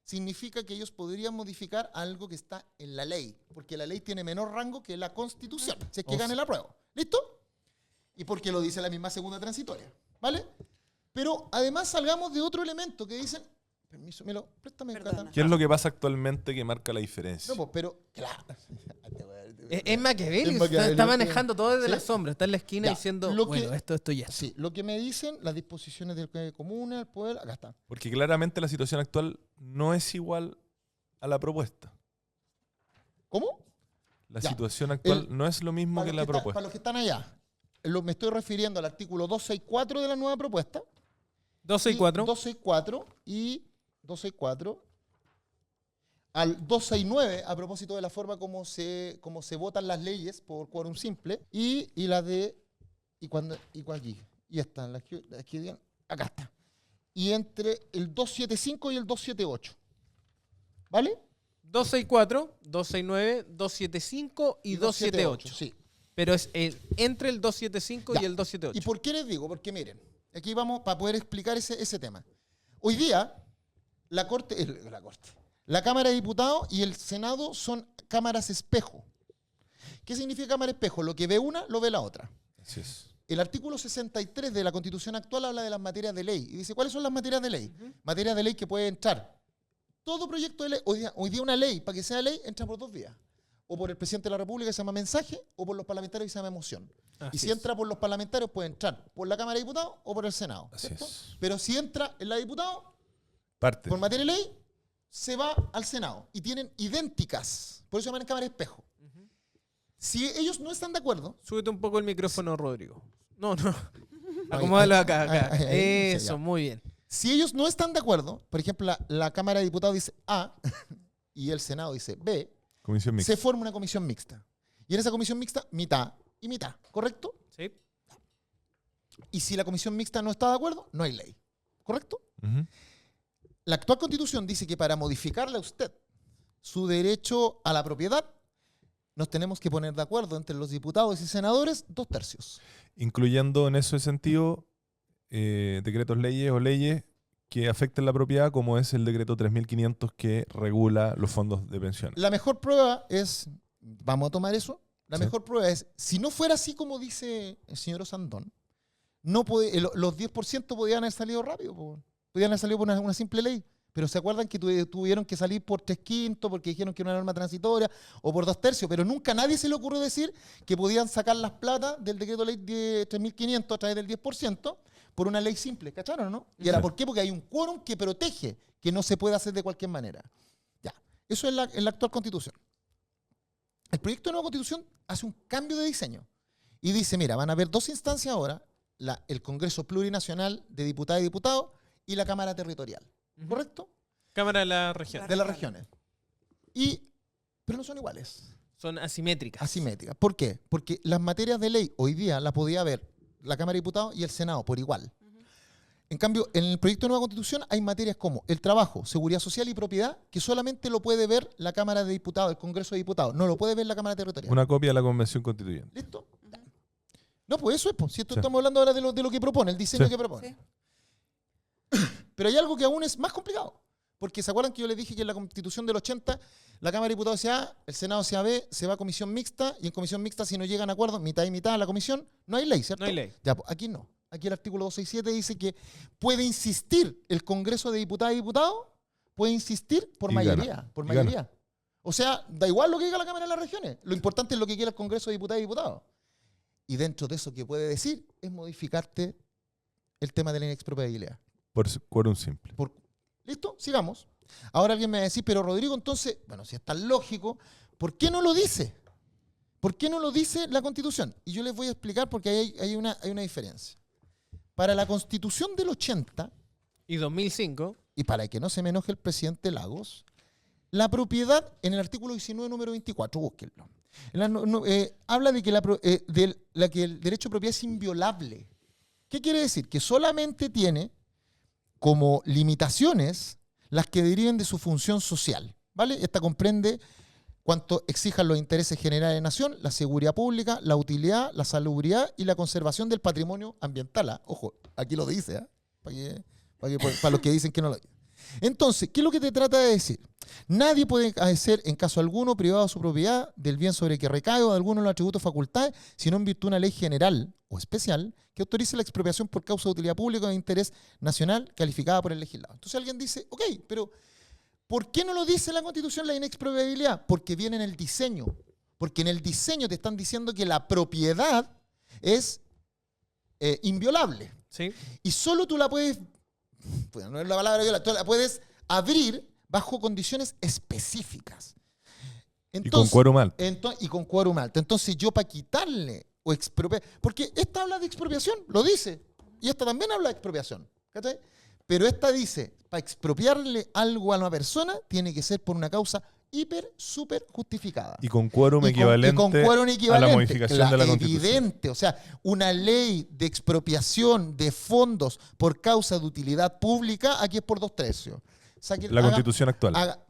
significa que ellos podrían modificar algo que está en la ley, porque la ley tiene menor rango que la Constitución, si es que O gane la prueba. ¿Listo? Y porque lo dice la misma segunda transitoria, ¿vale? Pero además salgamos de otro elemento que dicen, permiso, préstame, Perdona. Cata. ¿Qué es lo que pasa actualmente que marca la diferencia? No, po, pero, claro. Es Maquiavelo. Es Maquiavelo, Está sí. manejando todo desde ¿Sí? la sombra. Está en la esquina Ya, diciendo, lo que- bueno, esto ya. Sí, lo que me dicen las disposiciones del comuna, el poder, acá está. Porque claramente la situación actual no es igual a la propuesta. ¿Cómo? La Ya. situación actual no es lo mismo que la Para propuesta. los que están allá, me estoy refiriendo al artículo 264 de la nueva propuesta. 12 y 4. 264 y 264 al 269 a propósito de la forma como se votan las leyes por quórum simple y la de y aquí y esta acá está, y entre el 275 y el 278, ¿vale? 264, 269, 275 y 278. Sí. Pero es entre el 275 Ya. y el 278. ¿Y por qué les digo? Porque miren, aquí vamos para poder explicar ese tema. Hoy día, la Cámara de Diputados y el Senado son cámaras espejo. ¿Qué significa cámara espejo? Lo que ve una, lo ve la otra. Así es. El artículo 63 de la Constitución actual habla de las materias de ley. Y dice, ¿cuáles son las materias de ley? Materias de ley que puede entrar. Todo proyecto de ley, hoy día una ley, para que sea ley, entra por dos vías. O por el presidente de la República, que se llama mensaje, o por los parlamentarios, que se llama moción. Así Y si es. entra por los parlamentarios, puede entrar por la Cámara de Diputados o por el Senado. Así ¿cierto? es. Pero si entra en la de Diputados, Parte. por materia de ley, se va al Senado. Y tienen idénticas. Por eso se llaman cámara espejo. Si ellos no están de acuerdo, Súbete un poco el micrófono, Rodrigo. No. Ahí, Acomódalo ahí, acá. ahí, sí, Eso, ya. muy bien. si ellos no están de acuerdo, por ejemplo, la Cámara de Diputados dice A y el Senado dice B, Comisión mixta. se forma una comisión mixta. Y en esa comisión mixta, mitad y mitad, ¿correcto? Sí. Y si la comisión mixta no está de acuerdo, no hay ley, ¿correcto? Ujú. La actual Constitución dice que para modificarle a usted su derecho a la propiedad, nos tenemos que poner de acuerdo entre los diputados y senadores 2/3. Incluyendo en ese sentido decretos leyes o leyes que afecten la propiedad, como es el decreto 3500 que regula los fondos de pensiones. La mejor prueba es, vamos a tomar eso, la Sí. mejor prueba es, si no fuera así como dice el señor Osandón, los 10% podían haber salido rápido, podían haber salido por una simple ley. Pero ¿se acuerdan que tuvieron que salir por 3/5 porque dijeron que era una norma transitoria o por 2/3? Pero nunca a nadie se le ocurrió decir que podían sacar las plata del decreto ley de 3500 a través del 10% por una ley simple, ¿cacharon, no? ¿Y ahora Sí. por qué? Porque hay un quórum que protege que no se puede hacer de cualquier manera. Ya, eso es en la actual Constitución. El proyecto de nueva Constitución hace un cambio de diseño y dice, mira, van a haber dos instancias ahora, el Congreso Plurinacional de Diputadas y Diputados y la Cámara Territorial. Ujú. ¿Correcto? Cámara de la región. De las regiones. Pero no son iguales, Son asimétricas. asimétricas. ¿Por qué? Porque las materias de ley hoy día las podía ver la Cámara de Diputados y el Senado por igual. En cambio, en el proyecto de nueva Constitución hay materias como el trabajo, seguridad social y propiedad que solamente lo puede ver la Cámara de Diputados, el Congreso de Diputados, no lo puede ver la Cámara Territorial. Una copia de la Convención Constituyente. ¿Listo? No, pues eso es, pues. Si esto Sí. estamos hablando ahora de lo que propone, el diseño Sí. que propone. Sí. Pero hay algo que aún es más complicado. Porque ¿se acuerdan que yo les dije que en la Constitución del 80 la Cámara de Diputados sea A, el Senado sea B, se va a comisión mixta y en comisión mixta si no llegan a acuerdos, mitad y mitad a la comisión, no hay ley, ¿cierto? No hay ley. Ya, pues, aquí no. Aquí el artículo 267 dice que puede insistir el Congreso de Diputadas y Diputados puede insistir por Y mayoría. gana. Por Y mayoría. O sea, da igual lo que diga la Cámara de las Regiones. Lo importante es lo que quiera el Congreso de Diputadas y Diputados. Y dentro de eso que puede decir es modificarte el tema de la inexpropiabilidad. Por quórum simple. ¿Listo? Sigamos. Ahora alguien me va a decir, pero Rodrigo, entonces, bueno, si es tan lógico, ¿por qué no lo dice? ¿Por qué no lo dice la Constitución? Y yo les voy a explicar porque hay una diferencia. Para la Constitución del 80, Y 2005. y para que no se me enoje el presidente Lagos, la propiedad, en el artículo 19, número 24, búsquenlo, habla de que el derecho de propiedad es inviolable. ¿Qué quiere decir? Que solamente tiene como limitaciones las que deriven de su función social, ¿vale? Esta comprende cuanto exijan los intereses generales de la nación, la seguridad pública, la utilidad, la salubridad y la conservación del patrimonio ambiental. ¿Ah? Ojo, aquí lo dice, ¿ah? Para los que dicen que no lo dice. Entonces, ¿qué es lo que te trata de decir? Nadie puede ser, en caso alguno, privado de su propiedad, del bien sobre el que recae o de alguno de los atributos facultades, sino en virtud de una ley general o especial que autorice la expropiación por causa de utilidad pública o de interés nacional calificada por el legislador. Entonces alguien dice, ok, pero ¿por qué no lo dice la Constitución la inexpropiabilidad? Porque viene en el diseño. Porque en el diseño te están diciendo que la propiedad es inviolable. ¿Sí? Y solo tú la puedes, pues no es la palabra violar, tú la puedes abrir bajo condiciones específicas. Y con quórum alto. Y con quórum alto. Entonces yo para quitarle o expropiar, porque esta habla de expropiación, lo dice, y esta también habla de expropiación, ¿cachai? Pero esta dice, para expropiarle algo a una persona tiene que ser por una causa súper justificada. Y con quórum Y equivalente, con quórum a la modificación de la Constitución. Evidente, o sea, una ley de expropiación de fondos por causa de utilidad pública, aquí es por 2/3. La Constitución actual.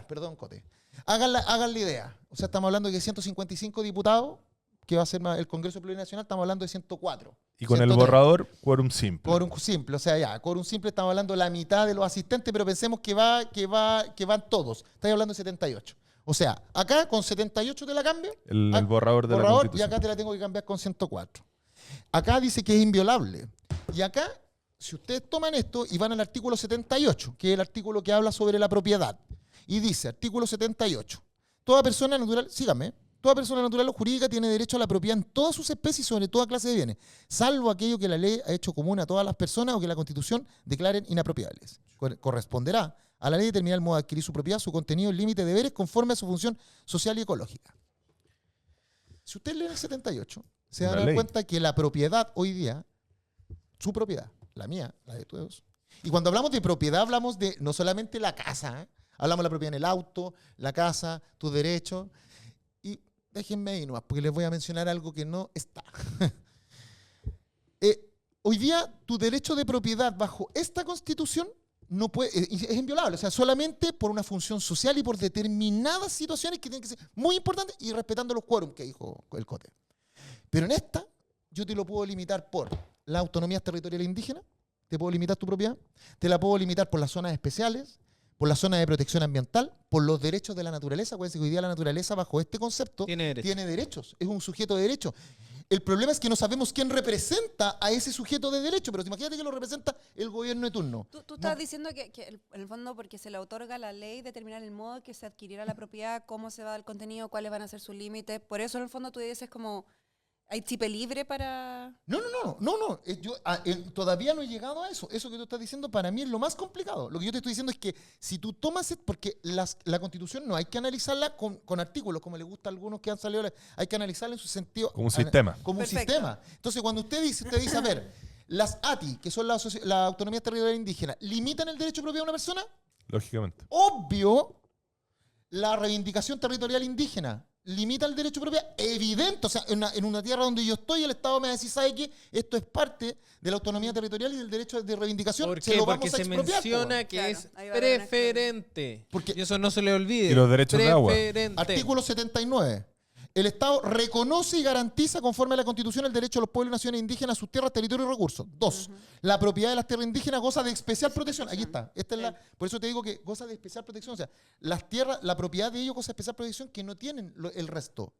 Perdón, Cote. Hagan la idea. O sea, estamos hablando de que 155 diputados, que va a ser el Congreso Plurinacional, estamos hablando de 104. Y con 103. el borrador, quórum simple. Quórum simple, o sea, ya, quórum simple estamos hablando de la mitad de los asistentes, pero pensemos que van todos. Estáis hablando de 78. O sea, acá con 78 te la cambio. El borrador de la Y Constitución. acá te la tengo que cambiar con 104. Acá dice que es inviolable. Y acá, si ustedes toman esto y van al artículo 78, que es el artículo que habla sobre la propiedad, y dice, artículo 78, toda persona natural, síganme, toda persona natural o jurídica tiene derecho a la propiedad en todas sus especies y sobre toda clase de bienes, salvo aquello que la ley ha hecho común a todas las personas o que la Constitución declaren inapropiables. Corresponderá a la ley determinar el modo de adquirir su propiedad, su contenido, el límite de deberes conforme a su función social y ecológica. Si usted lee el 78, se van a dar cuenta que la propiedad hoy día, su propiedad, la mía, la de todos, y cuando hablamos de propiedad hablamos de no solamente la casa, hablamos de la propiedad en el auto, la casa, tus derechos. Y déjenme ahí nomás, porque les voy a mencionar algo que no está. Hoy día, tu derecho de propiedad bajo esta Constitución no puede, es inviolable. O sea, solamente por una función social y por determinadas situaciones que tienen que ser muy importantes y respetando los quórum que dijo el Cote. Pero en esta, yo te lo puedo limitar por las autonomías territoriales indígenas, te puedo limitar tu propiedad, te la puedo limitar por las zonas especiales, por la zona de protección ambiental, por los derechos de la naturaleza. Acuérdense que hoy día la naturaleza, bajo este concepto, tiene derechos. Es un sujeto de derecho. El problema es que no sabemos quién representa a ese sujeto de derecho, pero imagínate que lo representa el gobierno de turno. Tú estás diciendo que en el fondo, porque se le otorga la ley, determinar el modo que se adquiriera la propiedad, cómo se va el contenido, cuáles van a ser sus límites. Por eso, en el fondo, tú dices como, ¿hay chipe libre para...? No. Yo todavía no he llegado a eso. Eso que tú estás diciendo para mí es lo más complicado. Lo que yo te estoy diciendo es que si tú tomas... Porque la Constitución no hay que analizarla con artículos, como le gusta a algunos que han salido. Hay que analizarla en su sentido... Como un sistema. Como Perfecto. un sistema. Entonces, cuando usted dice, a ver, las ATI, que son las autonomías territoriales indígenas, ¿limitan el derecho de propiedad de una persona? Lógicamente. Obvio, la reivindicación territorial indígena limita el derecho de propiedad, evidente. O sea, en una tierra donde yo estoy, el Estado me va a decir, ¿sabe qué? Esto es parte de la autonomía territorial y del derecho de reivindicación. ¿Por Se qué? lo Porque vamos a se expropiar, menciona po. que Claro, es ahí va a haber una preferente. Porque- Y eso no se le olvide. Y los derechos de agua. Preferente. Artículo 79. El Estado reconoce y garantiza, conforme a la Constitución, el derecho de los pueblos y naciones indígenas a sus tierras, territorios y recursos. 2. La propiedad de las tierras indígenas goza de especial protección. Aquí está. Por eso te digo que goza de especial protección. O sea, las tierras, la propiedad de ellos goza de especial protección que no tienen el resto.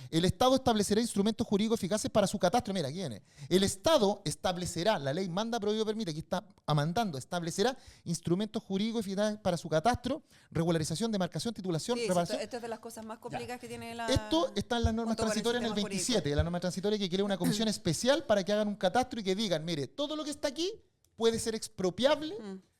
El Estado establecerá instrumentos jurídicos eficaces para su catastro. Mira, aquí viene. El Estado establecerá, la ley manda, prohíbe, permite, aquí está amandando, establecerá instrumentos jurídicos eficaces para su catastro, regularización, demarcación, titulación, Sí, reparación. esto es de las cosas más complicadas que tiene la... Esto está en las normas junto con el transitorias en el sistema 27, la norma transitoria que crea una comisión especial para que hagan un catastro y que digan, mire, todo lo que está aquí puede ser expropiable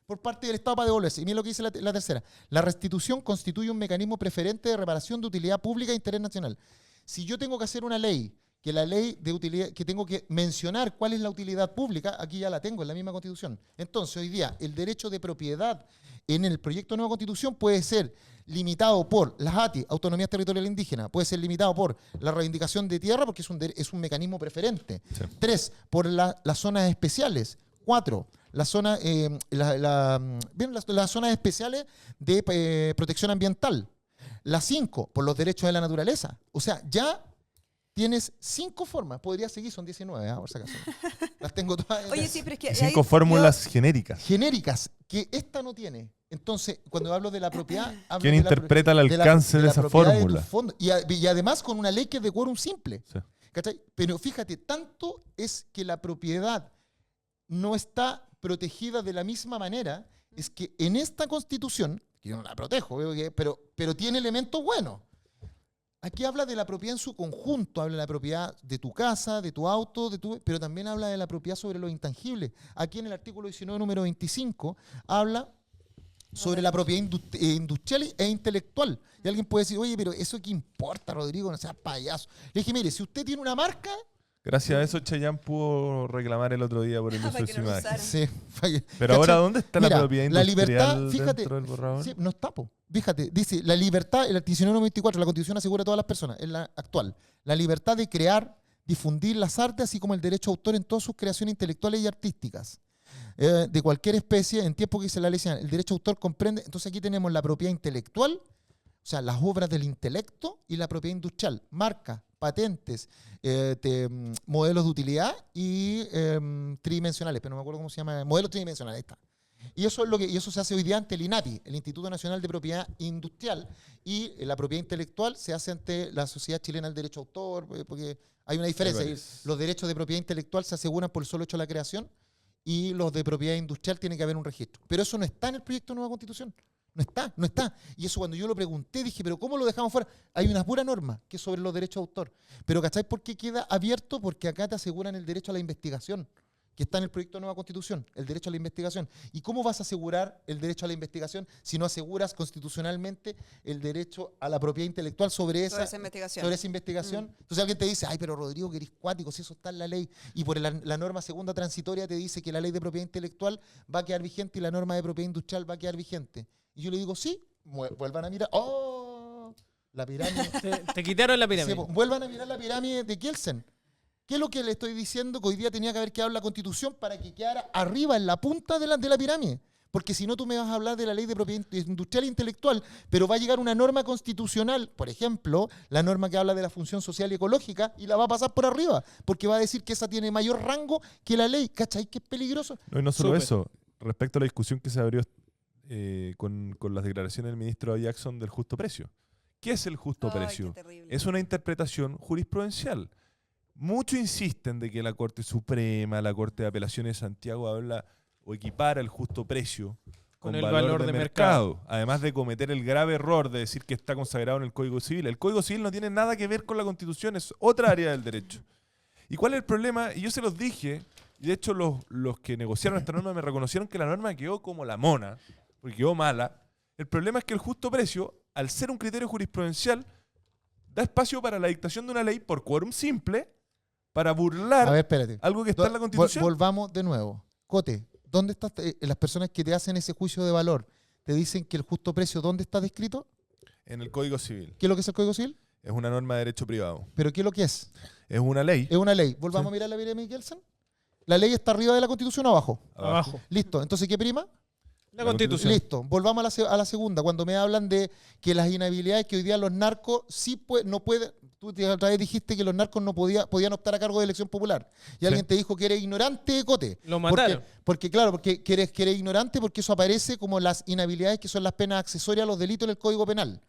por parte del Estado para devolverse. Y miren lo que dice la tercera. La restitución constituye un mecanismo preferente de reparación de utilidad pública e interés nacional. Si yo tengo que hacer una ley, que la ley de utilidad, que tengo que mencionar cuál es la utilidad pública, aquí ya la tengo en la misma Constitución. Entonces, hoy día, el derecho de propiedad en el proyecto de nueva Constitución puede ser limitado por las ATI, Autonomías Territoriales Indígenas, puede ser limitado por la reivindicación de tierra, porque es un mecanismo preferente. Sí. 3, por las zonas especiales. 4, las zonas especiales de protección ambiental. La 5, por los derechos de la naturaleza. O sea, ya tienes 5 formas. Podría seguir, son 19, por si acaso. Las tengo todas. Oye, sí, pero es que... Y ahí 5 fórmulas genéricas. Genéricas, que esta no tiene. Entonces, cuando hablo de la propiedad... hablo ¿Quién de la interpreta el de la- alcance de la esa propiedad de fórmula? tus fondos. Y además con una ley que es de quórum simple. Sí. ¿Cachai? Pero fíjate, tanto es que la propiedad no está protegida de la misma manera, es que en esta Constitución, que yo no la protejo, pero tiene elementos buenos. Aquí habla de la propiedad en su conjunto, habla de la propiedad de tu casa, de tu auto, pero también habla de la propiedad sobre los intangibles. Aquí en el artículo 19, número 25, habla sobre la propiedad industrial e intelectual. Y alguien puede decir, oye, pero ¿eso qué importa, Rodrigo? No seas payaso. Le dije, mire, si usted tiene una marca... Gracias a eso, Chayanne pudo reclamar el otro día por el uso Para de que su no lo imagen. usaran. Sí, Pero ahora, ¿cachai? ¿dónde está Mira, la propiedad la industrial libertad, fíjate, dentro del borrador? sí, no está, po. Fíjate, dice, la libertad, el 1994, la Constitución asegura a todas las personas, es la actual, la libertad de crear, difundir las artes, así como el derecho a autor en todas sus creaciones intelectuales y artísticas, de cualquier especie, en tiempo que dice la ley, el derecho a autor comprende, entonces aquí tenemos la propiedad intelectual, o sea, las obras del intelecto, y la propiedad industrial, marcas, patentes, modelos de utilidad y tridimensionales, pero no me acuerdo cómo se llama, modelos tridimensionales, ahí está. Y eso es y eso se hace hoy día ante el INAPI, el Instituto Nacional de Propiedad Industrial, y la propiedad intelectual se hace ante la Sociedad Chilena del Derecho a Autor, porque hay una diferencia. Los derechos de propiedad intelectual se aseguran por el solo hecho de la creación, y los de propiedad industrial tiene que haber un registro. Pero eso no está en el proyecto de nueva Constitución. No está. Y eso cuando yo lo pregunté, dije, ¿pero cómo lo dejamos fuera? Hay una pura norma que es sobre los derechos de autor. Pero ¿cachai por qué queda abierto? Porque acá te aseguran el derecho a la investigación, que está en el proyecto de nueva Constitución, el derecho a la investigación. ¿Y cómo vas a asegurar el derecho a la investigación si no aseguras constitucionalmente el derecho a la propiedad intelectual sobre esa investigación. sobre esa investigación? Entonces alguien te dice, ay, pero Rodrigo, que eres cuático, si eso está en la ley. Y por la norma segunda transitoria te dice que la ley de propiedad intelectual va a quedar vigente y la norma de propiedad industrial va a quedar vigente. Y yo le digo, sí, vuelvan a mirar. ¡Oh! La pirámide. Te quitaron la pirámide. Sí, vuelvan a mirar la pirámide de Kelsen. ¿Qué es lo que le estoy diciendo? Que hoy día tenía que haber quedado la Constitución para que quedara arriba, en la punta de la pirámide. Porque si no, tú me vas a hablar de la ley de propiedad industrial e intelectual, pero va a llegar una norma constitucional, por ejemplo, la norma que habla de la función social y ecológica, y la va a pasar por arriba, porque va a decir que esa tiene mayor rango que la ley. ¿Cachai? Que es peligroso. No, y no solo Súper. eso, respecto a la discusión que se abrió con las declaraciones del ministro Jackson del justo precio. ¿Qué es el justo Ay, precio? qué terrible. Es una interpretación jurisprudencial. Muchos insisten de que la Corte Suprema, la Corte de Apelaciones de Santiago habla o equipara el justo precio Con con el valor, valor de de mercado. Además de cometer el grave error de decir que está consagrado en el Código Civil. El Código Civil no tiene nada que ver con la Constitución, es otra área del derecho. ¿Y cuál es el problema? Y yo se los dije, y de hecho los que negociaron esta norma me reconocieron que la norma quedó como la mona, porque quedó mala. El problema es que el justo precio, al ser un criterio jurisprudencial, da espacio para la dictación de una ley por quórum simple para burlar A ver, espérate. algo que está en la Constitución. Volvamos de nuevo. Cote, ¿dónde están las personas que te hacen ese juicio de valor? ¿Te dicen que el justo precio dónde está descrito? En el Código Civil. ¿Qué es lo que es el Código Civil? Es una norma de derecho privado. ¿Pero qué es lo que es? Es una ley. Es una ley. Volvamos Sí. a mirar la pirámide de Kelsen. ¿La ley está arriba de la Constitución o abajo? Abajo. Listo. Entonces, ¿qué prima? La Constitución. Listo. Volvamos a la segunda. Cuando me hablan de que las inhabilidades que hoy día los narcos no pueden... Tú otra vez dijiste que los narcos no podían optar a cargo de elección popular. Y alguien te dijo que eres ignorante, Cote. Lo mataron. Porque que eres ignorante porque eso aparece como las inhabilidades que son las penas accesorias a los delitos en el Código Penal.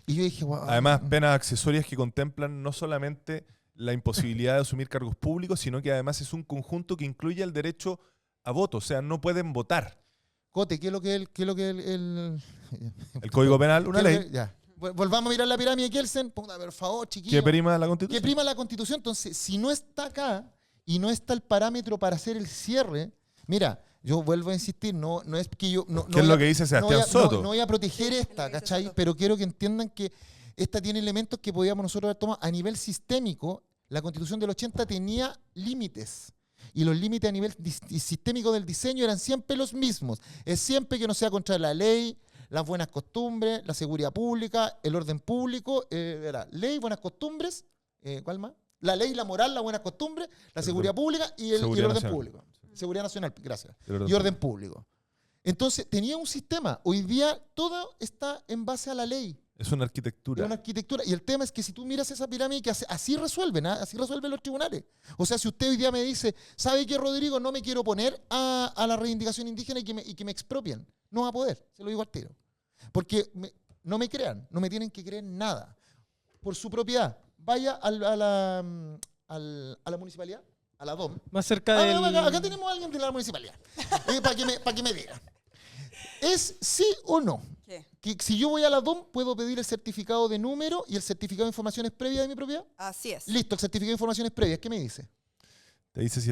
Y yo dije, wow. Además, penas accesorias que contemplan no solamente la imposibilidad de asumir cargos públicos, sino que además es un conjunto que incluye el derecho a voto. O sea, no pueden votar. Cote, ¿qué es lo que El Código Penal, una ley. Ya. Volvamos a mirar la pirámide de Kelsen. Puta, por favor, chiquillos. ¿Qué prima la ¿Qué Constitución? prima la Constitución? Entonces, si no está acá y no está el parámetro para hacer el cierre, mira, yo vuelvo a insistir, no es que yo... No, ¿Qué es lo que dice Sebastián Soto? No voy a proteger Sí, esta, lo que dice ¿cachai? Soto. Pero quiero que entiendan que esta tiene elementos que podíamos nosotros haber tomado a nivel sistémico. La Constitución del 80 tenía límites. Y los límites a nivel sistémico del diseño eran siempre los mismos. Es siempre que no sea contra la ley, las buenas costumbres, la seguridad pública, el orden público, era ley, buenas costumbres, ¿cuál más? La ley, la moral, las buenas costumbres, la seguridad pública y el Seguridad orden nacional. público. Seguridad nacional, gracias. El Y orden público. Entonces, tenía un sistema. Hoy día todo está en base a la ley. Es una Es arquitectura. una arquitectura. Y el tema es que si tú miras esa pirámide, que así resuelven, ¿ah? Así resuelven los tribunales. O sea, si usted hoy día me dice, ¿sabe qué, Rodrigo? No me quiero oponer a la reivindicación indígena y que me expropien. No va a poder, se lo digo al tiro. Porque no me crean, no me tienen que creer nada. Por su propiedad, vaya a la municipalidad, a la DOM. Más cerca del... Acá tenemos a alguien de la municipalidad. Para que me diga. ¿Es sí o no? ¿Qué? Que si yo voy a la DOM, puedo pedir el certificado de número y el certificado de informaciones previas de mi propiedad. Así es. Listo, el certificado de informaciones previas. ¿Qué me dice? Te dice si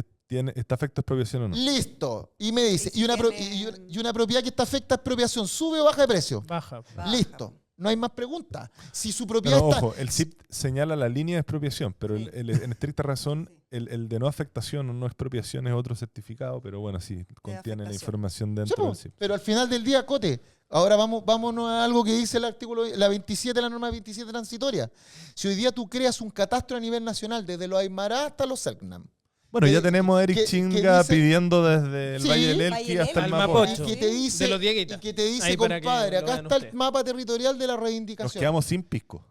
está afecto a expropiación o no. Listo. Y me dice, Y si tiene- y una propiedad que está afecta a expropiación, ¿sube o baja de precio? Baja. Baja. Listo. No hay más preguntas. Si su propiedad Pero está... ojo, el CIP señala la línea de expropiación, pero Sí. en estricta razón, el de no afectación o no expropiación es otro certificado, pero bueno, sí, contiene la afectación. información Sí, dentro po, del CIP. pero al final del día, Cote, ahora vámonos a algo que dice el artículo, la 27, la norma 27 transitoria. Si hoy día tú creas un catastro a nivel nacional, desde los Aymara hasta los Selknam, Bueno, que- ya tenemos a Eric que Chinga dice- pidiendo desde el Sí, Valle del Valle Elqui del hasta el Elqui. Mapocho. Mapocho. y que te dice, De los Dieguitas. y que te dice, Ahí para que compadre, lo acá vean está el ustedes. mapa territorial de la Nos reivindicación. quedamos sin pisco.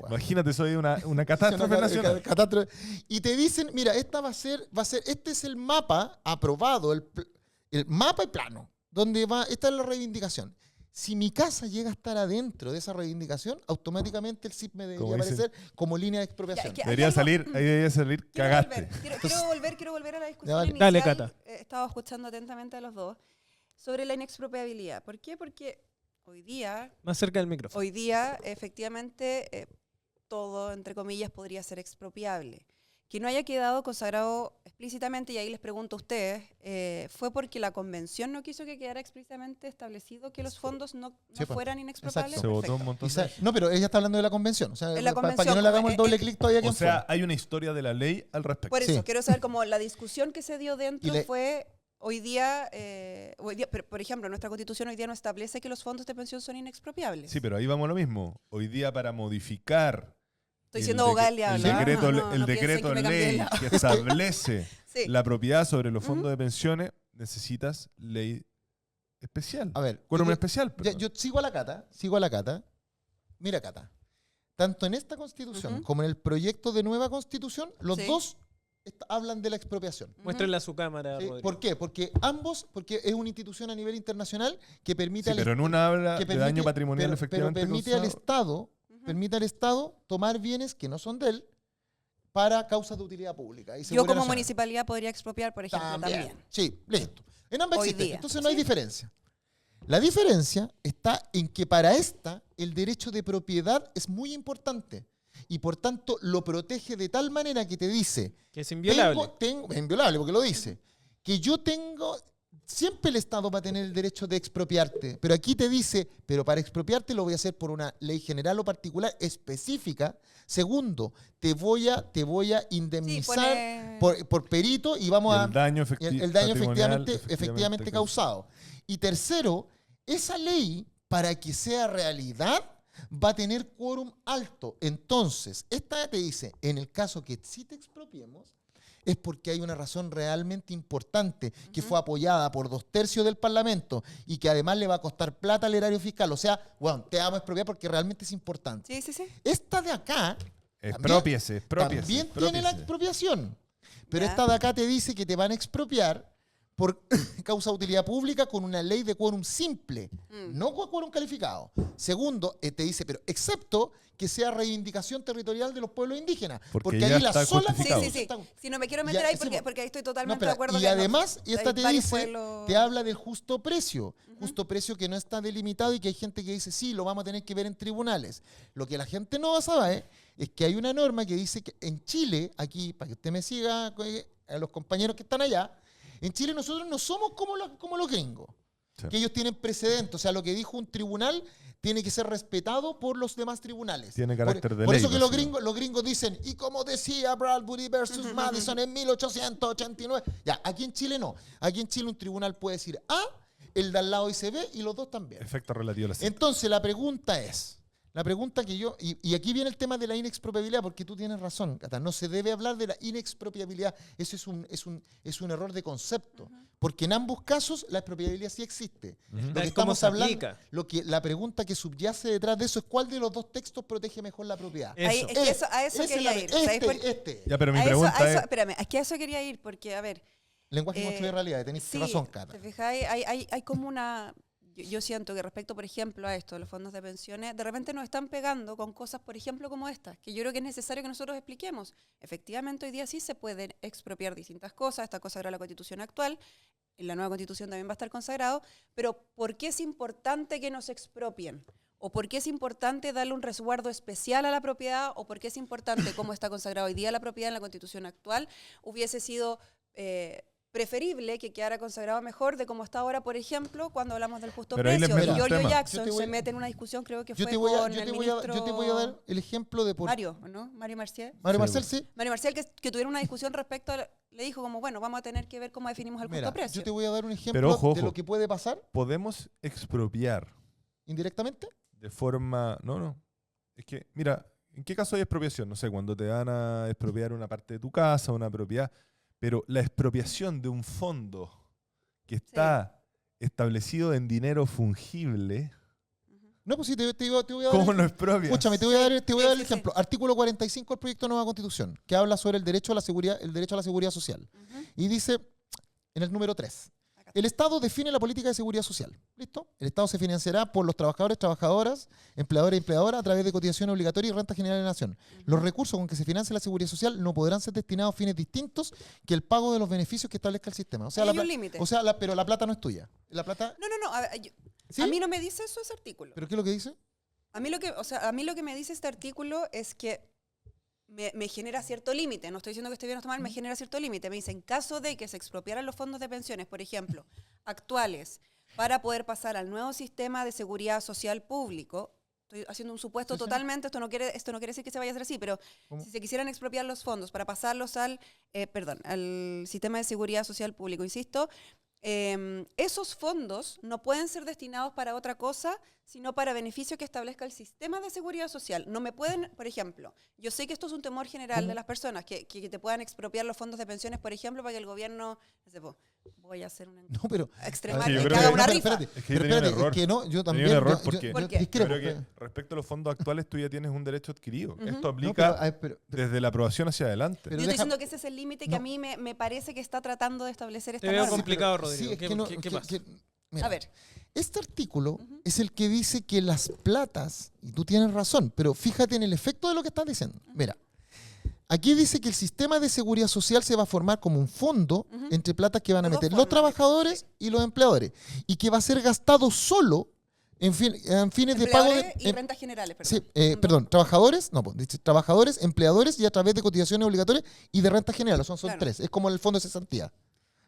Imagínate, soy una catástrofe nacional. Catástrofe. Y te dicen, mira, esta va a ser, este es el mapa aprobado, el mapa y plano, donde va, esta es la reivindicación. Si mi casa llega a estar adentro de esa reivindicación, automáticamente el CIP me debería Como dicen- aparecer como línea de expropiación. Ya, Debería algo- salir, ahí debería salir, Quiero cagaste. volver, quiero volver a la discusión vale. inicial. Dale, Cata. Estaba escuchando atentamente a los dos sobre la inexpropiabilidad. ¿Por qué? Porque hoy día, Más cerca del micrófono. efectivamente, todo, entre comillas, podría ser expropiable. Que no haya quedado consagrado explícitamente, y ahí les pregunto a ustedes, ¿fue porque la convención no quiso que quedara explícitamente establecido que los fondos no Sí, po. fueran inexpropiables? Se votó un Perfecto. montón Quizá- de... no, pero ella está hablando de la convención. O sea, En la para que convención, no le hagamos el como- doble clic todavía que O sea, hay una historia de la ley al respecto. Por eso, Sí. quiero saber cómo la discusión que se dio dentro Y le- fue hoy día, por ejemplo, nuestra constitución hoy día no establece que los fondos de pensión son inexpropiables. Sí, pero ahí vamos a lo mismo. Hoy día para modificar Estoy siendo abogada del diablo. el ¿ah? decreto, No, no el piensen decreto que me cambié de ley lado. que establece Sí. la propiedad sobre los fondos de pensiones, necesitas ley especial. A ver, Quórum yo- especial. Ya, perdón. yo sigo a la Cata. Mira, Cata. Tanto en esta constitución Ujú. como en el proyecto de nueva constitución, los Sí. dos hablan de la expropiación. Muéstrenle a su cámara, ¿Sí? Rodrigo. ¿Por qué? Porque es una institución a nivel internacional que permite Sí, al pero en una habla que de daño patrimonial pero efectivamente permite al causado. Estado, Ujú. permite al Estado tomar bienes que no son de él para causas de utilidad pública. Y Yo seguridad como nacional. municipalidad podría expropiar, por ejemplo, también. Sí, listo. En ambas Hoy existen. día. Entonces no hay Sí. diferencia. La diferencia está en que para esta el derecho de propiedad es muy importante y por tanto lo protege de tal manera que te dice, Que es inviolable. es inviolable porque lo dice, que yo tengo, siempre el Estado va a tener el derecho de expropiarte, pero aquí te dice, pero para expropiarte lo voy a hacer por una ley general o particular específica. Segundo, te voy a Sí, indemnizar pone- por perito y vamos a El daño, el daño patrimonial efectivamente causado. Y tercero, esa ley, para que sea realidad, va a tener quórum alto. Entonces, esta te dice, en el caso que sí te expropiemos, es porque hay una razón realmente importante que fue apoyada por 2/3 del Parlamento y que además le va a costar plata al erario fiscal. O sea, bueno, te vamos a expropiar porque realmente es importante. Sí, sí, sí. Esta de acá Expropiese. también tiene la expropiación. Pero Ya. esta de acá te dice que te van a expropiar por causa de utilidad pública con una ley de quórum simple, no con quórum calificado. Segundo, te dice, pero excepto que sea reivindicación territorial de los pueblos indígenas. Porque Porque ya ahí la está sola justificado. Sí, sí, sí. está- Si no me quiero Ya, meter ahí sí, porque ahí estoy No, totalmente espera, de acuerdo. y que además, hay esta te varios dice, pueblos- te habla del justo precio. Justo precio que no está delimitado y que hay gente que dice, sí, lo vamos a tener que ver en tribunales. Lo que la gente no sabe es que hay una norma que dice que en Chile, aquí, para que usted me siga, a los compañeros que están allá, en Chile nosotros no somos como los gringos. Sí. Que ellos tienen precedentes. O sea, lo que dijo un tribunal tiene que ser respetado por los demás tribunales. Tiene carácter de por ley, eso que los básicamente. gringos dicen, y como decía Bradbury versus Madison en 1889. Ya, aquí en Chile no. Aquí en Chile un tribunal puede decir A, el de al lado dice B y los dos también. Efecto relativo a la Entonces, la pregunta que yo, y aquí viene el tema de la inexpropiabilidad, porque tú tienes razón, Cata, no se debe hablar de la inexpropiabilidad, eso es un error de concepto, porque en ambos casos la expropiabilidad sí existe. Lo que ¿Cómo estamos se hablando, aplica? la pregunta que subyace detrás de eso es cuál de los dos textos protege mejor la propiedad. Eso. Ahí, es que eso, a eso Esa es quería la- ir. ¿sabéis por- Ya, pero mi a eso- pregunta a eso- es... espérame, es que a eso quería ir, porque, a ver, Lenguaje construye realidad, tenés sí, razón, Cata. ¿te fijáis? Hay como una... Yo siento que respecto, por ejemplo, a esto, los fondos de pensiones, de repente nos están pegando con cosas, por ejemplo, como estas, que yo creo que es necesario que nosotros expliquemos. Efectivamente, hoy día sí se pueden expropiar distintas cosas, esta cosa era la Constitución actual, en la nueva Constitución también va a estar consagrado, pero ¿por qué es importante que nos expropien? ¿O por qué es importante darle un resguardo especial a la propiedad? ¿O por qué es importante, como está consagrado hoy día la propiedad en la Constitución actual, hubiese sido... preferible que quedara consagrado mejor de como está ahora, por ejemplo, cuando hablamos del justo Pero ahí les precio. meto Y un Giorgio tema. Jackson Yo te voy- se mete en una discusión, creo que Yo fue te voy a, con yo el te ministro voy a dar el ejemplo de por Mario, ¿no? Mario Marcial. Mario Sí, Marcel, sí. Mario Marcial, que tuvieron una discusión respecto a... Le dijo como, bueno, vamos a tener que ver cómo definimos el justo Mira, precio. yo te voy a dar un ejemplo Pero ojo, de lo que puede pasar ¿Podemos expropiar indirectamente. de forma... No. Es que, mira, ¿en qué caso hay expropiación? No sé, cuando te van a expropiar una parte de tu casa, una propiedad. Pero la expropiación de un fondo que está establecido en dinero fungible, No, pues sí, te voy a dar... ¿cómo lo expropias? Escúchame, te voy a dar el sí, ejemplo. Artículo 45 del proyecto de nueva Constitución, que habla sobre el derecho a la seguridad social. Ujú. Y dice, en el número 3, Acá. el Estado define la política de seguridad social. ¿Listo? El Estado se financiará por los trabajadores, trabajadoras, empleadores y empleadoras a través de cotizaciones obligatorias y renta general de la nación. Los recursos con que se financie la seguridad social no podrán ser destinados a fines distintos que el pago de los beneficios que establezca el sistema. O sea, Hay un límite. pero la plata no es tuya. La plata... No. ¿Sí? A mí no me dice eso ese artículo. ¿Pero qué es lo que dice? A mí lo que me dice este artículo es que me genera cierto límite. No estoy diciendo que esté bien o esté mal, me genera cierto límite. Me dice, en caso de que se expropiaran los fondos de pensiones, por ejemplo, actuales, para poder pasar al nuevo sistema de seguridad social público, estoy haciendo un supuesto Sí, sí. totalmente, esto no quiere decir que se vaya a hacer así, pero ¿Cómo? si se quisieran expropiar los fondos para pasarlos al sistema de seguridad social público, insisto, esos fondos no pueden ser destinados para otra cosa, sino para beneficio que establezca el sistema de seguridad social. No me pueden, por ejemplo, yo sé que esto es un temor general de las personas, que te puedan expropiar los fondos de pensiones, por ejemplo, para que el gobierno, no sé, voy a hacer una No, pero... extrema, Es que yo que creo haga que- una no, rifa. pero Es que pero yo tenía un espérate, error. es que no, yo Tenía también... un error yo- porque- yo ¿Por qué? discrepo. Creo que respecto a los fondos actuales tú ya tienes un derecho adquirido. Ujú. Esto No, aplica pero, pero- desde la aprobación hacia adelante. pero Yo estoy deja- diciendo que ese es el límite que No. a mí me parece que está tratando de establecer esta Te veo norma. complicado, pero- Rodrigo. sí, es ¿Qué- que no- qué pasa? mira, A ver, este artículo es el que dice que las platas, y tú tienes razón, pero fíjate en el efecto de lo que estás diciendo. Mira, aquí dice que el sistema de seguridad social se va a formar como un fondo entre platas que van a De dos meter los formas, trabajadores y los empleadores, y que va a ser gastado solo en fines de pago de... empleadores y rentas generales, perdón. Sí, perdón, trabajadores, no, pues, dice trabajadores, empleadores y a través de cotizaciones obligatorias y de renta general, son Claro. tres, es como el fondo de cesantía,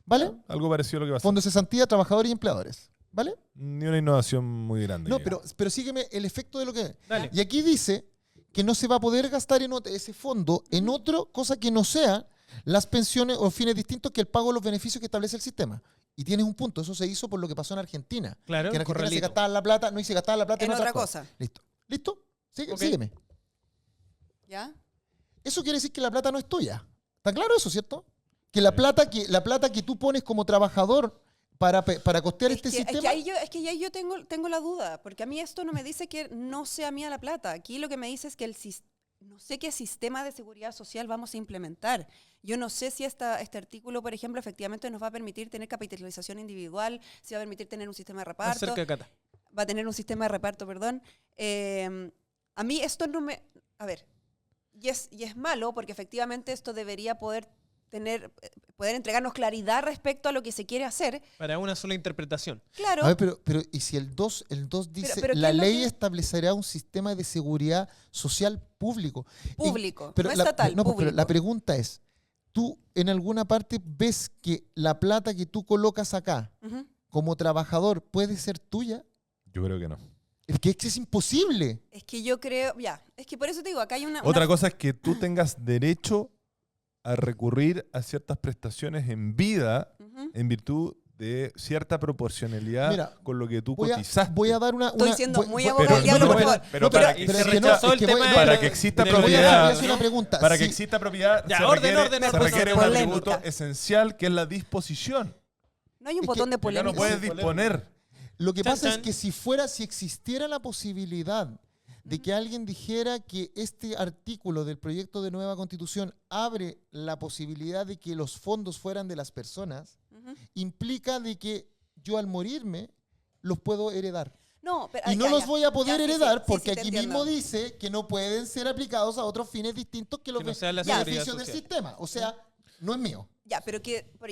¿vale? Algo parecido a lo que va a ser. Fondo de cesantía, trabajadores y empleadores, ¿vale? Ni una innovación muy grande. No, digamos. pero sígueme el efecto de lo que... Dale. Y aquí dice que no se va a poder gastar ese fondo en otra cosa que no sea las pensiones o fines distintos que el pago de los beneficios que establece el sistema. Y tienes un punto, eso se hizo por lo que pasó en Argentina. Claro, que en Argentina se corralito. gastaba la plata, no, y se gastaba la plata en, En otras otra cosas. cosa. Listo. ¿Listo? Ok. Sígueme. ¿Ya? Eso quiere decir que la plata no es tuya. ¿Está claro eso, cierto? Que la plata que tú pones como trabajador para costear este sistema... Es que ahí yo tengo la duda, porque a mí esto no me dice que no sea mía la plata. Aquí lo que me dice es que no sé qué sistema de seguridad social vamos a implementar. Yo no sé si este artículo, por ejemplo, efectivamente nos va a permitir tener capitalización individual, si va a permitir tener un sistema de Más reparto. cerca de Cata. Va a tener un sistema de reparto, perdón. A mí esto no me... A ver, y es malo porque efectivamente esto debería poder entregarnos claridad respecto a lo que se quiere hacer. Para una sola interpretación. Claro. A ver, pero ¿y si el 2 dice, pero ¿qué la es lo ley que- establecerá un sistema de seguridad social público? Público, Pero no la- estatal, no, pues, pero público. la pregunta es, ¿tú en alguna parte ves que la plata que tú colocas acá Ujú. como trabajador puede ser tuya? Yo creo que no. Es que es imposible. Es que yo creo, es que por eso te digo, acá hay una... Otra cosa es que tú tengas derecho a recurrir a ciertas prestaciones en vida Ujú. en virtud de cierta proporcionalidad Mira, con lo que tú Voy cotizaste. a dar una... Estoy siendo muy Pero abogado del no, diablo, no, por pero- favor. pero No, para y que- se es que no, rechazó es el que tema voy- para que exista de Voy a propiedad. hacer una pregunta. Para que Si- exista propiedad Ya, se orden, requiere, orden, se orden. requiere un Polémica. atributo esencial que es la disposición. No hay un Es botón que de Ya no polémica. puedes disponer. Lo que Chan, pasa es chan. que si existiera la posibilidad de que alguien dijera que este artículo del proyecto de nueva constitución abre la posibilidad de que los fondos fueran de las personas, Ujú. implica de que yo al morirme los puedo heredar. No, pero, Y no ya, los ya. voy a poder Ya, sí, heredar sí, porque sí, te aquí entiendo. mismo dice que no pueden ser aplicados a otros fines distintos que los Que no sea la seguridad beneficios del social. sistema. O sea, no es mío. Ya, pero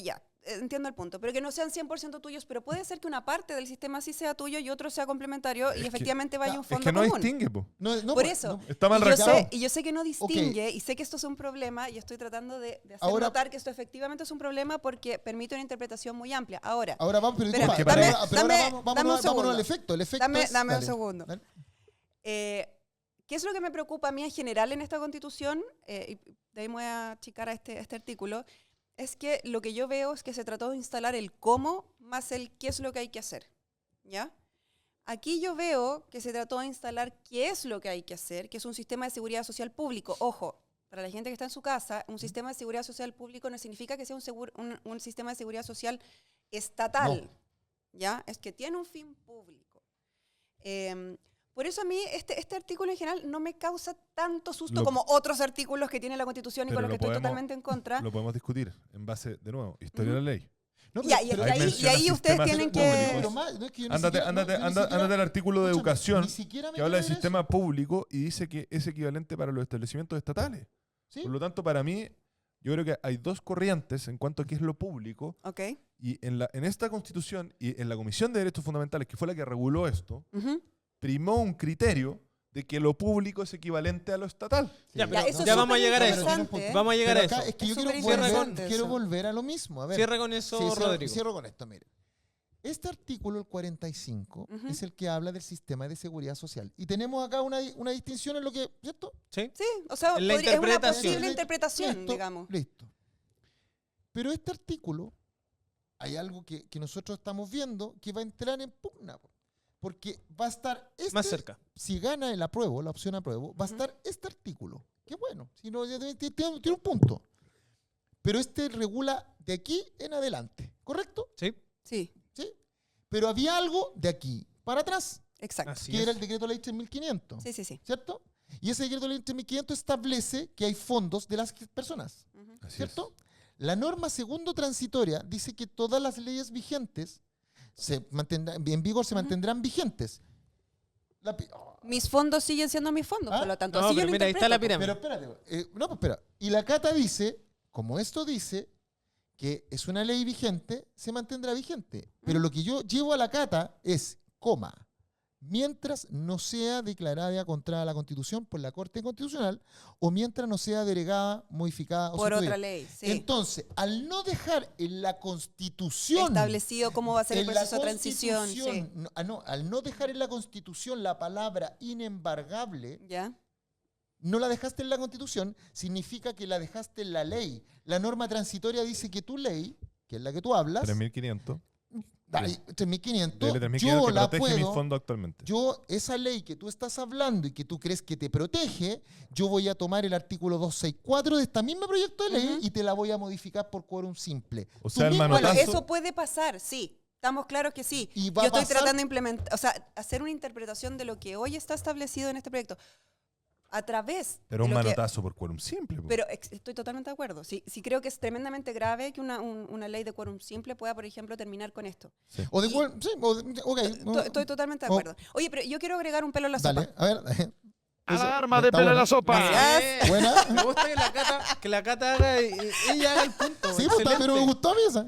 ya, entiendo el punto. Pero que no sean 100% tuyos, pero puede ser que una parte del sistema sí sea tuyo y otro sea complementario y que- efectivamente vaya ya, un Es fondo que no común. distingue, po. No, Por pues, eso. no. Está mal Y yo, redactado. y yo sé que no distingue y sé que esto es un problema y estoy tratando de hacer Ahora- notar que esto efectivamente es un problema porque permite una interpretación muy amplia. Ahora, Ahora vamos, pero Espera, disculpa, dame- pero ahora dame un vámonos segundo. al efecto. El efecto Dame- es- dame un dale, segundo. dale. ¿qué es lo que me preocupa a mí en general en esta constitución? Y de ahí me voy a achicar a este artículo. Es que lo que yo veo es que se trató de instalar el cómo más el qué es lo que hay que hacer. ¿Ya? Aquí yo veo que se trató de instalar qué es lo que hay que hacer, que es un sistema de seguridad social público. Ojo, para la gente que está en su casa, un sistema de seguridad social público no significa que sea un sistema de seguridad social estatal. ¿Ya? Es que tiene un fin público. Por eso a mí este artículo en general no me causa tanto susto Lo- como otros artículos que tiene la Constitución y Pero con los que lo estoy podemos- totalmente en contra. Lo podemos discutir en base, de nuevo, historia de la ley. No, Ya, pero- y Ahí ahí menciona ustedes sistemas tienen públicos. que... pero más, no es que yo ni Ándate, siquiera- ándate, no, yo ni ándate, siquiera- ándate al artículo de escúchame, educación ni siquiera me que habla de quiero leer sistema público y dice que es equivalente para los establecimientos estatales. eso. ¿Sí? Por lo tanto, para mí, yo creo que hay dos corrientes en cuanto a qué es lo público. Ok. Y en esta constitución y en la Comisión de Derechos Fundamentales, que fue la que reguló esto, Ujú. primó un criterio de que lo público es equivalente a lo estatal. Ya, Sí. pero Ya, eso ya es vamos a llegar a eso. superinteresante, ¿eh? Vamos a llegar a Pero acá eso. es que yo Es quiero superinteresante quiero eso. volver a lo mismo. A ver. Cierra con eso, Sí, Rodrigo. cierro con esto, mire. Este artículo, el 45, Ujú. es el que habla del sistema de seguridad social. Y tenemos acá una distinción en lo que, ¿cierto? ¿Sí? Sí, o sea, En la es una interpretación. posible interpretación, Listo, digamos. Listo. Pero este artículo, hay algo que nosotros estamos viendo que va a entrar en pugna. Porque va a estar Más cerca. si gana el apruebo, la opción apruebo, va a Ujú. estar este artículo. Qué bueno, si no, tiene un punto. Pero este regula de aquí en adelante, ¿correcto? Sí. Sí, ¿Sí? Pero había algo de aquí para atrás, exacto. Así que es. era el decreto ley 3500, Sí, sí, sí. ¿cierto? Y ese decreto ley 3500 establece que hay fondos de las personas, Ujú. Así ¿cierto? La norma segundo transitoria dice que todas las leyes vigentes en vigor se Ujú. mantendrán vigentes. Mis fondos siguen siendo mis fondos, Ah, por lo tanto, No, así yo pero lo mira, ahí está la interpreto. pirámide. Pero espérate, no, pues espera. Y la Cata dice, como esto dice, que es una ley vigente, se mantendrá vigente. Pero lo que yo llevo a la Cata es, coma, mientras no sea declarada contraria a la Constitución por la Corte Constitucional o mientras no sea delegada, modificada o Por sustituida. otra ley, sí. Entonces, al no dejar en la Constitución Establecido cómo va a ser el en la proceso de transición. Sí. Constitución, al no dejar en la Constitución la palabra inembargable, ¿Ya? no la dejaste en la Constitución, significa que la dejaste en la ley. La norma transitoria dice que tu ley, que es la que tú hablas, 3.500. 3.500, DL 3.500 yo que la protege mis puedo, fondos actualmente. yo, esa ley que tú estás hablando y que tú crees que te protege, yo voy a tomar el artículo 264 de esta misma proyecto de ley Ujú. y te la voy a modificar por quórum simple. O Tú sea, el mismo Bueno, manotazo- eso puede pasar, sí. Estamos claros que sí. Y Yo va a estoy pasar- tratando de implementar, o sea, hacer una interpretación de lo que hoy está establecido en este proyecto. a través Pero de un lo que- manotazo por quórum simple. po. Pero estoy totalmente de acuerdo. Sí, sí creo que es tremendamente grave que una ley de quórum simple pueda, por ejemplo, terminar con esto. O de Y- cual, sí, ok. Estoy totalmente de acuerdo. Oye, pero yo quiero agregar un pelo a la Dale, sopa. a ver. Alarma de Está pelo en bueno. la sopa. Gracias. Buena. Me gusta que la Cata haga, ella haga el punto. Sí, pues, pero me Excelente. gustó a mí esa.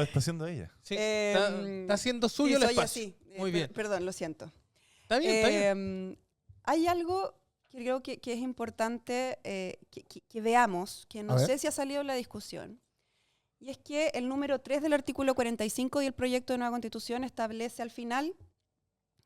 Está haciendo ella. Sí, Eh, está haciendo suyo sí, el soy espacio. así. Muy bien. Perdón, lo siento. Está bien, está bien. Hay algo que creo que es importante que veamos, que no A ver. sé si ha salido en la discusión, y es que el número 3 del artículo 45 y el proyecto de nueva constitución establece al final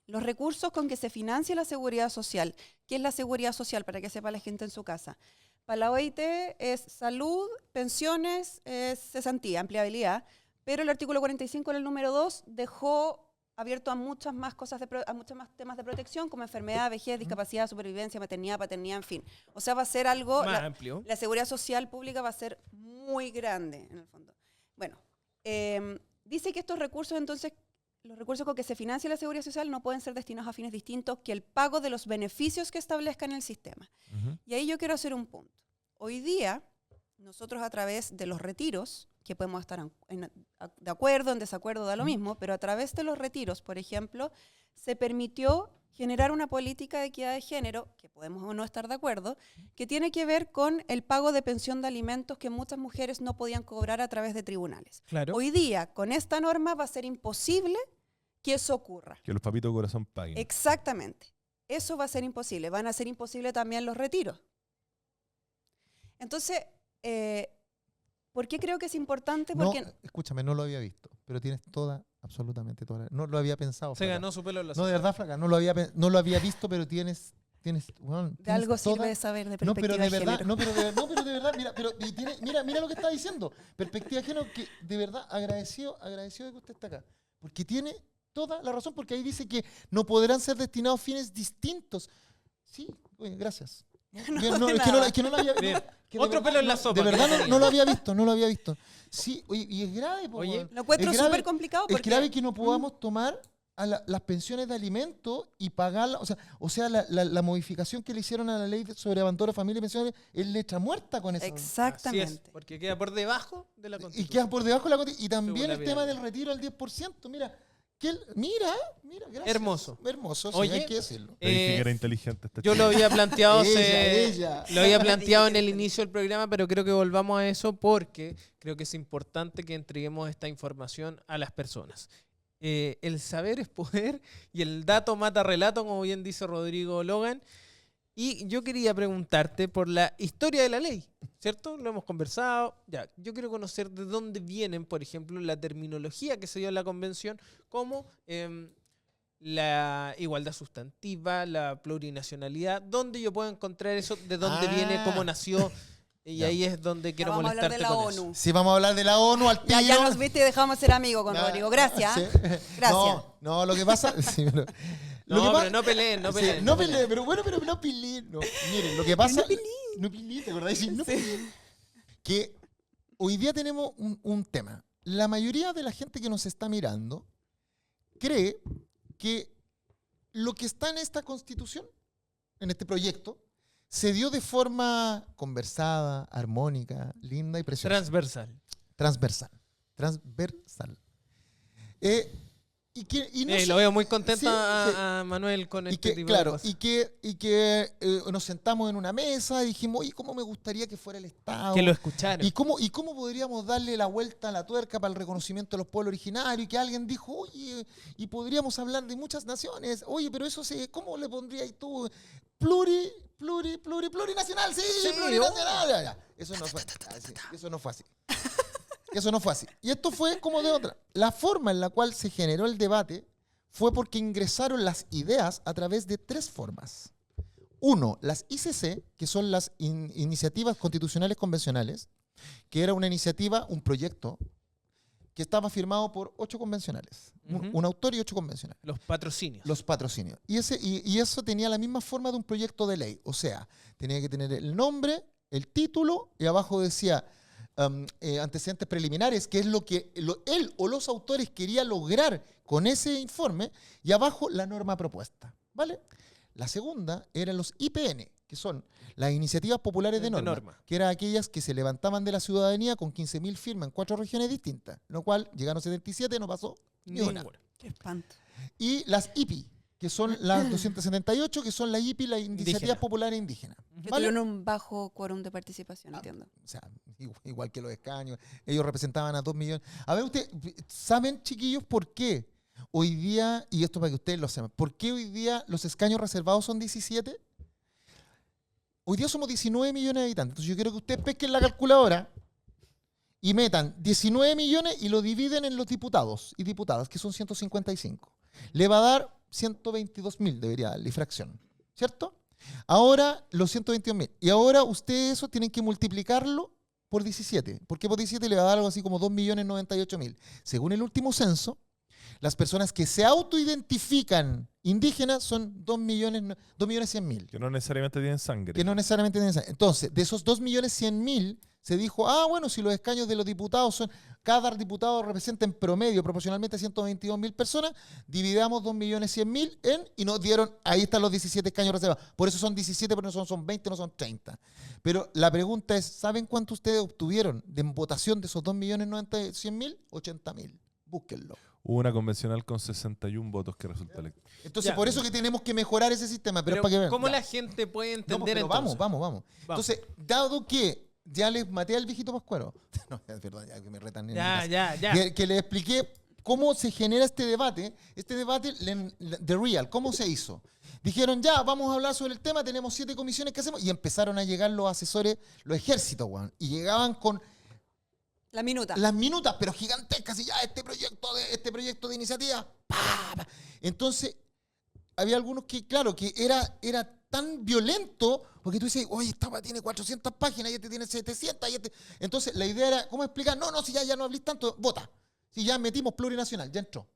los recursos con que se financia la seguridad social. ¿Qué es la seguridad social? Para que sepa la gente en su casa. Para la OIT es salud, pensiones, es cesantía, empleabilidad, pero el artículo 45 en el número 2 dejó abierto a muchas más cosas, a muchos más temas de protección, como enfermedad, vejez, discapacidad, supervivencia, maternidad, paternidad, en fin. O sea, va a ser algo, Más amplio. la seguridad social pública va a ser muy grande, en el fondo. Bueno, dice que estos recursos, entonces, los recursos con que se financia la seguridad social no pueden ser destinados a fines distintos que el pago de los beneficios que establezcan el sistema. Ujú. Y ahí yo quiero hacer un punto. Hoy día, nosotros a través de los retiros, que podemos estar de acuerdo, en desacuerdo, da lo mismo, pero a través de los retiros, por ejemplo, se permitió generar una política de equidad de género, que podemos o no estar de acuerdo, que tiene que ver con el pago de pensión de alimentos que muchas mujeres no podían cobrar a través de tribunales. Claro. Hoy día, con esta norma, va a ser imposible que eso ocurra. Que los papitos de corazón paguen. Exactamente. Eso va a ser imposible. Van a ser imposibles también los retiros. Entonces, ¿por qué creo que es importante? No, Porque escúchame, no lo había visto, pero tienes absolutamente toda. No lo había pensado. Se Flaca. ganó su pelo en la No, de verdad, Flaca, no lo había visto, pero tienes bueno, de tienes algo toda- sirve saber de No, perspectiva pero de verdad, género. no, pero de verdad, mira lo que está diciendo. Perspectiva de género, que de verdad agradecido de que usted está acá. Porque tiene toda la razón, porque ahí dice que no podrán ser destinados a fines distintos. Sí, oye, gracias. No, Yo de es que nada. no lo había Bien. que de Otro verdad pelo en la no- sopa De verdad que no, tenía. no lo había visto. Sí, oye, y es grave, po, Oye, weón. Lo encuentro Es grave- súper complicado Es porque grave que no podamos tomar a las pensiones de alimentos y pagarlas. O sea la modificación que le hicieron a la ley sobre abandono de familia y pensiones es letra muerta con eso. Así es, exactamente. porque queda por debajo de la Y Constitución. quedan por debajo de la y también Según la el tema vida. del retiro al 10%. Mira, gracias. Hermoso. Hermoso, sí, Oye, hay que decirlo. Te dije Eh, que era inteligente esta Yo chica. lo había planteado, Ella. lo había planteado en el inicio del programa, pero creo que volvamos a eso porque creo que es importante que entreguemos esta información a las personas. El saber es poder y el dato mata relato, como bien dice Rodrigo Logan. Y yo quería preguntarte por la historia de la ley, ¿cierto? Lo hemos conversado. Ya, yo quiero conocer de dónde vienen, por ejemplo, la terminología que se dio en la convención, como la igualdad sustantiva, la plurinacionalidad. ¿Dónde yo puedo encontrar eso? ¿De dónde viene? ¿Cómo nació? Y Ya. ahí es donde quiero vamos a hablar molestarte de la con eso. ONU. Sí, vamos a hablar de la ONU al tiro. Ya nos viste y dejamos ser amigos con Nah, Rodrigo. Gracias. sí. Gracias. No, lo que pasa. Sí, pero, lo que No, pa- pero no peleen, no sí, peleen. no peleen, pero bueno, pero no peleen. No. Miren, lo que pasa. No peleen, ¿te acordás? Sí, no peleen. Que hoy día tenemos un tema. La mayoría de la gente que nos está mirando cree que lo que está en esta constitución, en este proyecto, se dio de forma conversada, armónica, linda y preciosa. Transversal. Transversal. Y no sé- Lo veo muy contento sí, a Manuel con y este que, tipo claro, de cosas. y que nos sentamos en una mesa y dijimos, oye, ¿cómo me gustaría que fuera el Estado? Que lo escucharan. ¿Y cómo podríamos darle la vuelta a la tuerca para el reconocimiento de los pueblos originarios? Y que alguien dijo, oye, y podríamos hablar de muchas naciones. Oye, pero eso ¿cómo le pondrías tú? Plurinacional, sí, plurinacional. Ya. Eso no fue así. Eso no fue así. Eso no fue así. Y esto fue como de otra. La forma en la cual se generó el debate fue porque ingresaron las ideas a través de tres formas. Uno, las ICC, que son las iniciativas constitucionales convencionales, que era una iniciativa, un proyecto, que estaba firmado por 8 convencionales. Ujú. Un autor y 8 convencionales. Los patrocinios. Los patrocinios. Y eso tenía la misma forma de un proyecto de ley. O sea, tenía que tener el nombre, el título, y abajo decía antecedentes preliminares, que es lo que él o los autores querían lograr con ese informe, y abajo la norma propuesta. ¿Vale? La segunda eran los IPN, que son las iniciativas populares de norma, que eran aquellas que se levantaban de la ciudadanía con 15.000 firmas en 4 regiones distintas, lo cual llegaron 77, no pasó ni una. Qué espanto. Y las IPI, que son las 278, que son las IPI, las iniciativas Indígena. populares indígenas. Que ¿Vale? tuvieron un bajo quórum de participación, entiendo. O sea, igual que los escaños, ellos representaban a 2 millones. A ver, ustedes, ¿saben, chiquillos, por qué hoy día, y esto para que ustedes lo sepan, por qué hoy día los escaños reservados son 17? Hoy día somos 19 millones de habitantes. Entonces yo quiero que ustedes pesquen la calculadora y metan 19 millones y lo dividen en los diputados y diputadas, que son 155. Le va a dar 122.000, debería darle, fracción, ¿cierto? Ahora los 122.000. Y ahora ustedes eso tienen que multiplicarlo por 17. ¿Por qué por 17? Le va a dar algo así como 2.098.000. Según el último censo, las personas que se autoidentifican indígenas son 2.100.000. Que no necesariamente tienen sangre. Que no necesariamente tienen sangre. Entonces, de esos 2.100.000 se dijo, bueno, si los escaños de los diputados son, cada diputado representa en promedio proporcionalmente 122.000 personas, dividamos 2.100.000 y nos dieron, ahí están los 17 escaños reservados. Por eso son 17, pero no son 20, no son 30. Pero la pregunta es, ¿saben cuánto ustedes obtuvieron de votación de esos 2.100.000? 80.000. Búsquenlo. Hubo una convencional con 61 votos que resultó electa. Entonces, Ya. por eso que tenemos que mejorar ese sistema. Pero, Pero para que vean. ¿cómo Ya. la gente puede No, entender pero entonces? vamos. Entonces, dado que ya les maté al viejito Pascuero, no, es verdad, ya que me retan en mi casa. Ya. Que les expliqué cómo se genera este debate, de Real, ¿cómo se hizo? Dijeron, ya, vamos a hablar sobre el tema, tenemos 7 comisiones que hacemos, y empezaron a llegar los asesores, los ejércitos, weón, y llegaban con La minuta. las minutas, pero gigantescas, y ya este proyecto de iniciativa, ¡pa! Entonces, había algunos que, claro, que era tan violento, porque tú dices, oye, esta tiene 400 páginas y este tiene 700. Entonces, la idea era, ¿cómo explicar? No, si ya no hablís tanto, vota. Si ya metimos plurinacional, ya entró.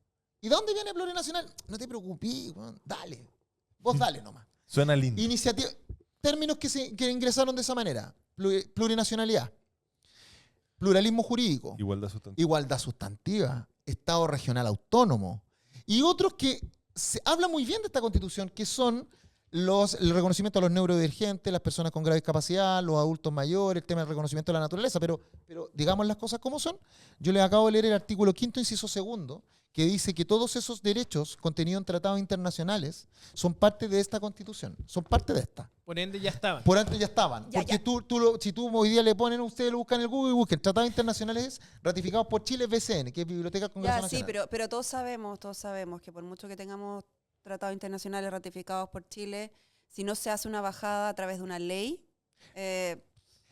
¿Y dónde viene plurinacional? No te preocupes, dale. Vos dale nomás. Suena lindo. Iniciativa, términos que ingresaron de esa manera. Plurinacionalidad, pluralismo jurídico, igualdad sustantiva, Estado regional autónomo. Y otros que se habla muy bien de esta constitución, que son el reconocimiento a los neurodivergentes, las personas con grave discapacidad, los adultos mayores, el tema del reconocimiento de la naturaleza, pero digamos las cosas como son. Yo les acabo de leer el artículo 5º, inciso 2, que dice que todos esos derechos contenidos en tratados internacionales son parte de esta constitución, son parte de esta. Por ende ya estaban. Por antes ya estaban. Ya, Porque ya. si tú hoy día le ponen, ustedes lo buscan en el Google y busquen tratados internacionales ratificados por Chile, BCN, que es Biblioteca del Congreso Ya, sí, Nacional. pero todos sabemos que por mucho que tengamos tratados internacionales ratificados por Chile, si no se hace una bajada a través de una ley,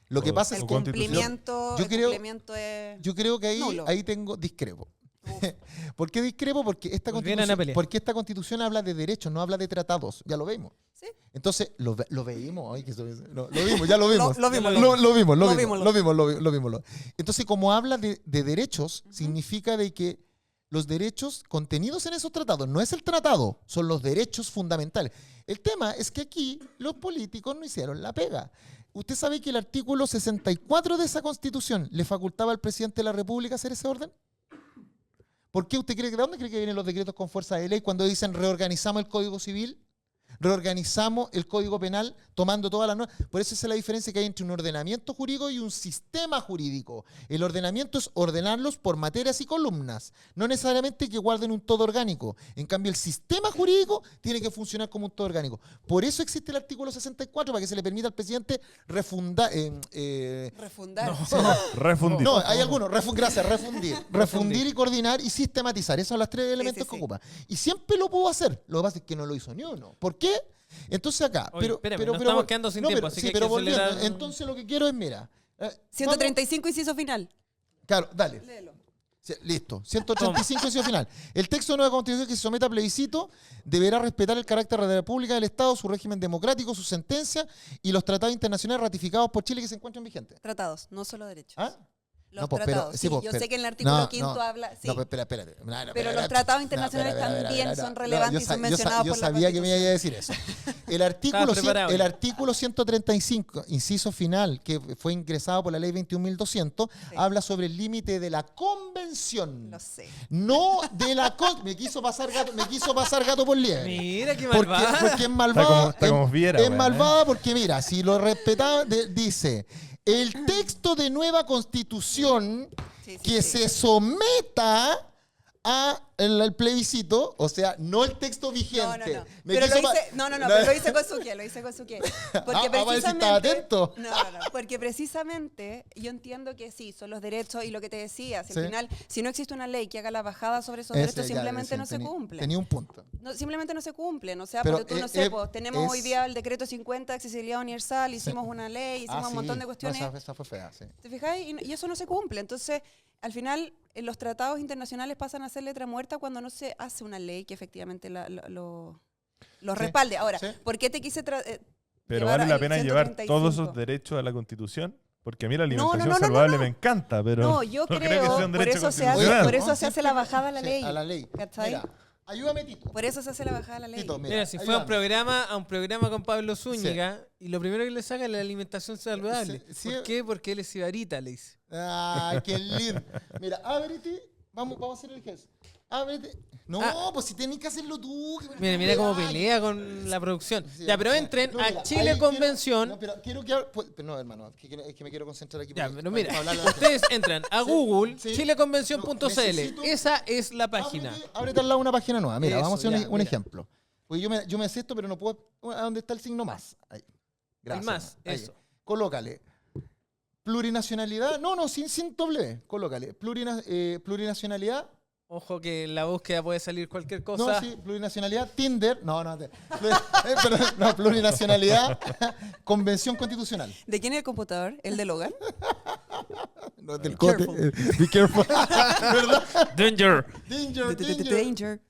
Lo que pasa es el que cumplimiento, Yo creo- es yo creo que nulo. ahí discrepo. Uf. ¿Por qué discrepo? Porque esta Volvieran a pelear. constitución habla de derechos, no habla de tratados. Ya lo vimos. Sí. Entonces, lo vimos. Ay, lo vimos, ya lo vimos. Lo vimos. Lo vimos. Entonces, como habla de derechos, significa de que los derechos contenidos en esos tratados, no es el tratado, son los derechos fundamentales. El tema es que aquí los políticos no hicieron la pega. ¿Usted sabe que el artículo 64 de esa constitución le facultaba al presidente de la República hacer ese orden? ¿Por qué usted cree que de dónde cree que vienen los decretos con fuerza de ley cuando dicen reorganizamos el Código Civil? Reorganizamos el Código Penal tomando todas las normas. Por eso esa es la diferencia que hay entre un ordenamiento jurídico y un sistema jurídico. El ordenamiento es ordenarlos por materias y columnas, no necesariamente que guarden un todo orgánico. En cambio, el sistema jurídico tiene que funcionar como un todo orgánico. Por eso existe el artículo 64, para que se le permita al presidente refundar. refundar. Refundir. No, hay algunos. Gracias, refundir y coordinar y sistematizar. Esos son los 3 elementos que sí. ocupa. Y siempre lo pudo hacer. Lo que pasa es que no lo hizo ni uno. ¿Por qué? Entonces acá. Oye, espérame, nos estamos quedando sin tiempo, así que hay que volviendo. acelerar. Entonces lo que quiero es, mira. 135 inciso final. Claro, dale. Léelo. Listo. 185 inciso final. El texto de nueva constitución que se someta a plebiscito deberá respetar el carácter de la República del Estado, su régimen democrático, su sentencia y los tratados internacionales ratificados por Chile que se encuentran vigentes. Tratados, no solo derechos. ¿Ah? Los No, pues, tratados, pero- sí, pues, yo pero- sé que en el artículo no, quinto no, habla, sí. No, pues, espérate. No, no, Pero espera, los tratados no, internacionales espera, también son relevantes y son yo mencionados por la sabía que me iba a Constitución. decir eso. El artículo, preparado el ya. artículo 135, inciso final, que fue ingresado por la ley 21.200, Sí. habla sobre el límite de la convención. Lo sé. No de la me quiso pasar gato por liebre. Mira qué Porque, malvada. porque es malvada. Está como fiera, es weón, malvada porque, mira, si lo respetaba, dice: el texto de nueva constitución Sí, sí, que sí. se someta al plebiscito, o sea, no el texto vigente. No. Me Pero lo quiso hice, pero lo hice con Suque, Porque a ver si estaba atento. No, porque precisamente yo entiendo que sí, son los derechos y lo que te decía, si Sí. al final, si no existe una ley que haga la bajada sobre esos Ese, derechos, ya, simplemente ese, no se cumplen. Tenía un punto. No, simplemente no se cumplen. O sea, Pero, porque tú no sé, pues, tenemos es- hoy día el decreto 50 de accesibilidad universal, hicimos una ley, hicimos un montón de cuestiones. Esa fue fea, sí. ¿Te fijáis? Y eso no se cumple. Entonces, al final, los tratados internacionales pasan a ser letra muerta cuando no se hace una ley que efectivamente los Sí, respalde. Ahora, sí. ¿por qué te quise Pero llevar vale la al pena llevar 135? todos esos derechos a la Constitución. Porque a mí la No, alimentación no, no, saludable no. me encanta, pero No, yo no creo, que sea un por derecho eso se constitucional. hace, por eso ¿no? se hace la bajada a la Sí, ley. a la ley. ¿Cachai? Mira, ayúdame, Tito. Por eso se hace la bajada a la ley. Tito, Mira, si fue a ayúdame. un programa con Pablo Zúñiga y lo primero que le saca es la alimentación saludable. Sí, sí. ¿Por qué? Porque él es sibarita, le dice. Ay, qué lindo. Mira, ábrete. Vamos a hacer el gesto. Ábrete. No, pues si tenés que hacerlo tú. Mira cómo Ay. pelea con la producción. Sí, Ya, pero sí. entren No, a mira, Chile ahí Convención. No, pero quiero que... pero no, hermano, es que me quiero concentrar aquí. Ya, porque- pero para mira, hablarle a la gente. ustedes entran a Google, sí. chileconvención.cl. Necesito- Esa es la página. Ábrete al lado una página nueva. Mira, Eso, vamos a hacer ya, un mira. ejemplo. Porque yo me sé esto, pero no puedo... ¿A dónde está el signo más? Ahí. Gracias. más, Ahí. eso. Colócale. Plurinacionalidad. No, sin doble. Colócale. Plurinacionalidad. Ojo que en la búsqueda puede salir cualquier No, cosa. sí, plurinacionalidad, Tinder, perdón, no, plurinacionalidad, convención constitucional. ¿De quién es el computador? ¿El de Logan? No, del Be cote, careful. be careful. ¿Verdad? Danger. Danger. Danger.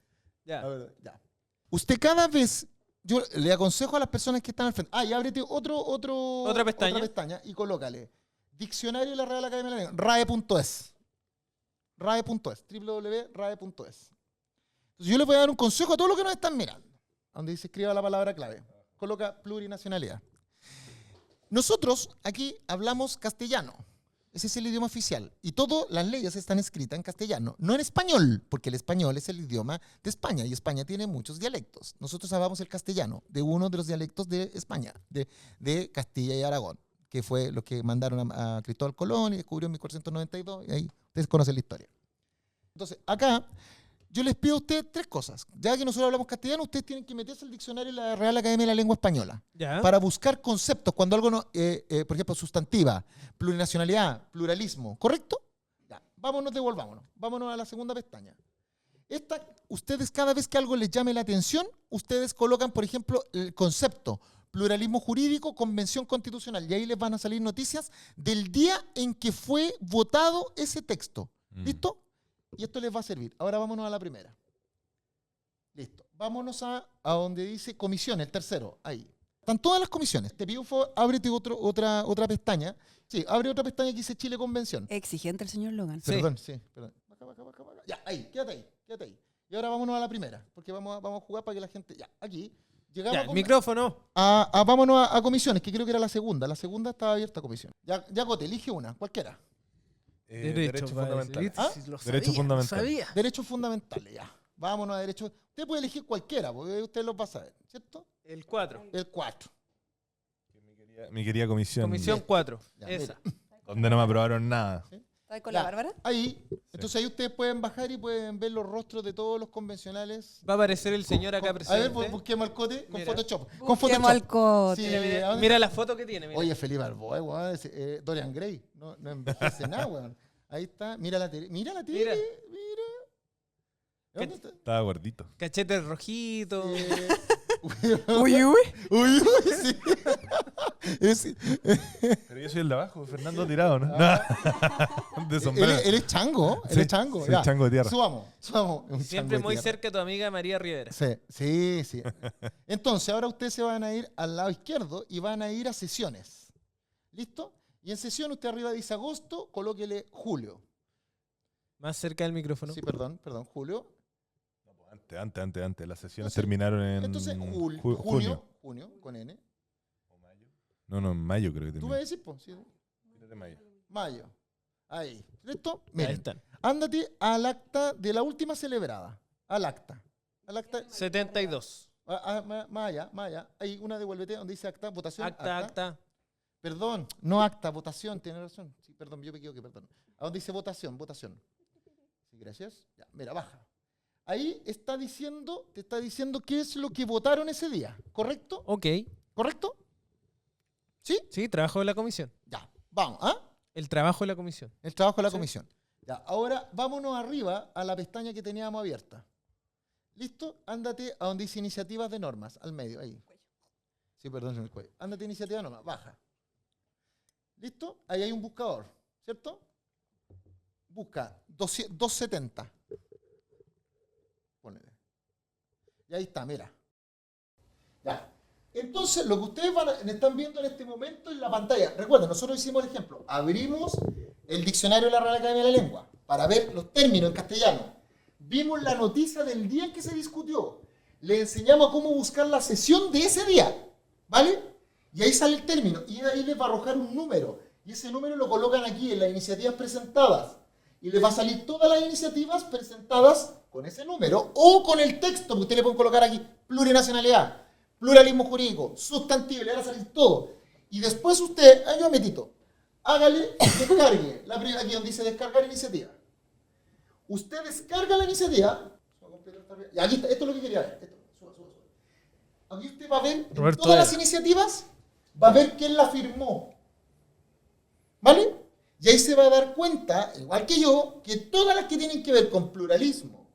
Ya. A ver, ya. Usted cada vez, yo le aconsejo a las personas que están al frente, y ábrete Otra pestaña. y colócale Diccionario de la Real Academia de la Lengua, rae.es. RAE.es, www.rae.es. Entonces yo les voy a dar un consejo a todos los que nos están mirando. Donde dice escriba la palabra clave. Coloca plurinacionalidad. Nosotros aquí hablamos castellano. Ese es el idioma oficial. Y todas las leyes están escritas en castellano. No en español, porque el español es el idioma de España. Y España tiene muchos dialectos. Nosotros hablamos el castellano de uno de los dialectos de España, de Castilla y Aragón, que fue lo que mandaron a Cristóbal Colón y descubrió en 1492. Y ahí ustedes conocen la historia. Entonces, acá yo les pido a ustedes tres cosas. Ya que nosotros hablamos castellano, ustedes tienen que meterse al diccionario de la Real Academia de la Lengua Española Ya. para buscar conceptos. Cuando algo, no, por ejemplo, sustantiva, plurinacionalidad, pluralismo, ¿correcto? Ya, devolvámonos. Vámonos a la segunda pestaña. Ustedes cada vez que algo les llame la atención, ustedes colocan, por ejemplo, el concepto pluralismo jurídico, convención constitucional, y ahí les van a salir noticias del día en que fue votado ese texto. ¿Listo? Y esto les va a servir. Ahora vámonos a la primera. Listo. Vámonos a donde dice comisión, el tercero. Ahí. Están todas las comisiones. Te pido un favor, ábrete otra pestaña. Sí, abre otra pestaña que dice Chile Convención. Exigente el señor Logan. Sí. Perdón, sí, perdón. Baja. Ya, ahí, quédate ahí. Y ahora vámonos a la primera, porque vamos a jugar para que la gente... Ya, aquí. Llegamos Ya, a el micrófono. vámonos a comisiones, que creo que era la segunda. La segunda estaba abierta a comisión. Ya, Cote, elige una, cualquiera. Derechos fundamentales. ¿Ah? Derechos fundamentales. Sabía. Derechos fundamentales, ya. Vámonos a derechos... Usted puede elegir cualquiera, porque usted los va a saber, ¿cierto? El 4. El 4. Mi querida comisión. Comisión 4. Ya, Esa. Donde no me aprobaron nada. ¿Estás con Ya, la Bárbara? Ahí. Entonces ahí ustedes pueden bajar y pueden ver los rostros de todos los convencionales. Va a aparecer el señor acá A presente. ver, busquemos al Cote con Mira. Photoshop. Con Busquemos Photoshop. al Cote. Sí, Mira, ¿a dónde mira la foto que tiene. Mira. Oye, Felipe Alboa, weón, Dorian Gray, no envejece nada, weón. Ahí está, mira la tele, mira. ¿Dónde está? Estaba gordito. Cachete rojito. Uy, Uy, sí. Pero yo soy el de abajo, Fernando Tirado, ¿no? De Él, sombrero. él es chango, él Sí, es chango. soy chango de tierra. Subamos. Un Siempre chango de muy tierra. cerca de tu amiga María Rivera. Sí. Entonces, ahora ustedes se van a ir al lado izquierdo y van a ir a sesiones. ¿Listo? Y en sesión usted arriba dice agosto, colóquele julio. Más cerca del micrófono. Sí, perdón, julio. Antes. Las sesiones Entonces- terminaron en Entonces, junio. junio, con N. No, en mayo creo que Tú me terminó. decís, pues, sí, De mayo. mayo. Ahí. ¿Listo? Ahí Miren, están. ándate al acta de la última celebrada. Al acta. 72. Más allá. Ahí una devuélvete donde dice acta, votación. Acta. Perdón, no acta, votación, tiene razón. Sí, perdón, yo me equivoqué, perdón. ¿A dónde dice votación? Sí, gracias. Ya, mira, baja. Ahí te está diciendo qué es lo que votaron ese día, ¿correcto? Ok. ¿Correcto? ¿Sí? Sí, trabajo de la comisión. Ya, vamos, ¿ah? El trabajo de la comisión. El trabajo de la Sí. comisión. Ya, ahora vámonos arriba a la pestaña que teníamos abierta. ¿Listo? Ándate a donde dice iniciativas de normas, al medio, ahí. Sí, perdón, en el cuello. Ándate a iniciativas de normas, baja. ¿Listo? Ahí hay un buscador, ¿cierto? Busca 270. Ponele. Y ahí está, mira. Ya. Entonces, lo que ustedes están viendo en este momento en la pantalla, recuerden, nosotros hicimos el ejemplo, abrimos el diccionario de la Real Academia de la Lengua para ver los términos en castellano. Vimos la noticia del día en que se discutió. Le enseñamos cómo buscar la sesión de ese día, ¿vale? Y ahí sale el término, y ahí les va a arrojar un número, y ese número lo colocan aquí en las iniciativas presentadas, y les va a salir todas las iniciativas presentadas con ese número, o con el texto que ustedes le pueden colocar aquí, plurinacionalidad, pluralismo jurídico, sustantivo, le van a salir todo. Y después usted, yo metito, hágale, descargue, aquí donde dice descargar iniciativa. Usted descarga la iniciativa, y aquí está, esto es lo que quería ver, suba. Aquí usted va a ver en Roberto todas Era. las iniciativas, va a ver quién la firmó. ¿Vale? Y ahí se va a dar cuenta, igual que yo, que todas las que tienen que ver con pluralismo,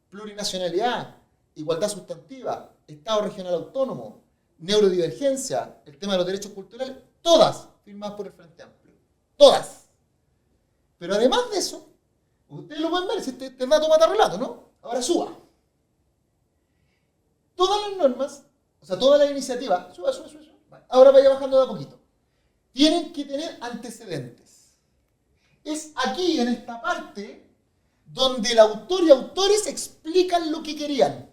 plurinacionalidad, igualdad sustantiva, Estado regional autónomo, neurodivergencia, el tema de los derechos culturales, todas firmadas por el Frente Amplio. Todas. Pero además de eso, ustedes lo pueden ver, este dato mata relato, ¿no? Ahora suba. Todas las normas, o sea, todas las iniciativas, suba. Vale, ahora vaya bajando de a poquito. Tienen que tener antecedentes. Es aquí, en esta parte, donde el autor y autores explican lo que querían.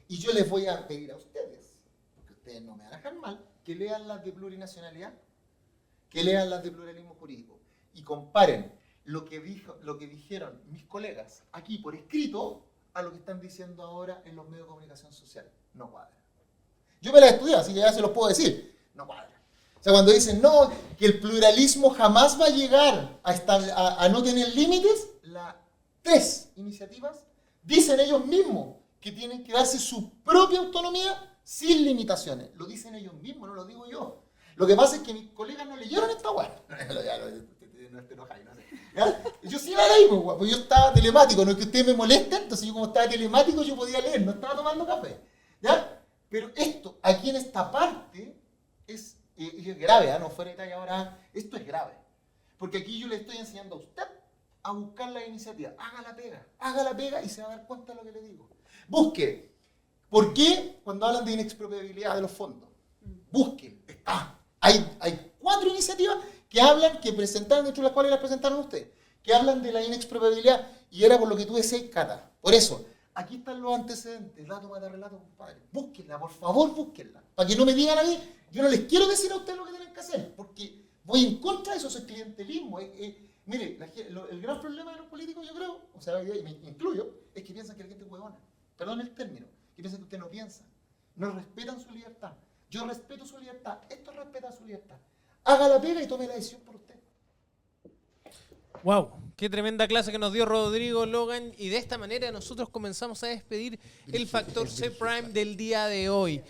Y yo les voy a pedir a ustedes, porque ustedes no me van a dejar mal, que lean las de plurinacionalidad, que lean las de pluralismo jurídico y comparen lo que dijeron mis colegas aquí por escrito a lo que están diciendo ahora en los medios de comunicación social. No cuadra. Yo me las estudié, así que ya se los puedo decir. No cuadra. O sea, cuando dicen, no, que el pluralismo jamás va a llegar a no tener límites, las 3 iniciativas dicen ellos mismos que tienen que darse su propia autonomía sin limitaciones. Lo dicen ellos mismos, no lo digo yo. Lo que pasa es que mis colegas no leyeron esta weá. No te enojáis, no sé. ¿Ya? Yo sí la leí, pues yo estaba telemático, no es que ustedes me molesten, entonces yo como estaba telemático yo podía leer, no estaba tomando café. ¿Ya? Pero esto, aquí en esta parte, es grave, no fuera de talla ahora, esto es grave. Porque aquí yo le estoy enseñando a usted a buscar la iniciativa. Haga la pega y se va a dar cuenta de lo que le digo. Busque. ¿Por qué cuando hablan de inexpropiabilidad de los fondos? Busquen. Hay 4 iniciativas que presentaron, dentro de las cuales las presentaron ustedes, que hablan de la inexpropiabilidad, y era por lo que tú decías, Cata. Por eso, aquí están los antecedentes, dato mata relato, compadre. Búsquenla, por favor, búsquenla. Para que no me digan a mí, yo no les quiero decir a ustedes lo que tienen que hacer, porque voy en contra de eso, es clientelismo. Mire, el gran problema de los políticos, yo creo, o sea, me incluyo, es que piensan que la gente es huevona. Perdón el término, que piensan que ustedes no piensan. No respetan su libertad. Yo respeto su libertad, esto respeta su libertad. Haga la pega y tome la decisión por usted. Wow, qué tremenda clase que nos dio Rodrigo Logan, y de esta manera nosotros comenzamos a despedir el Factor C Prime del día de hoy.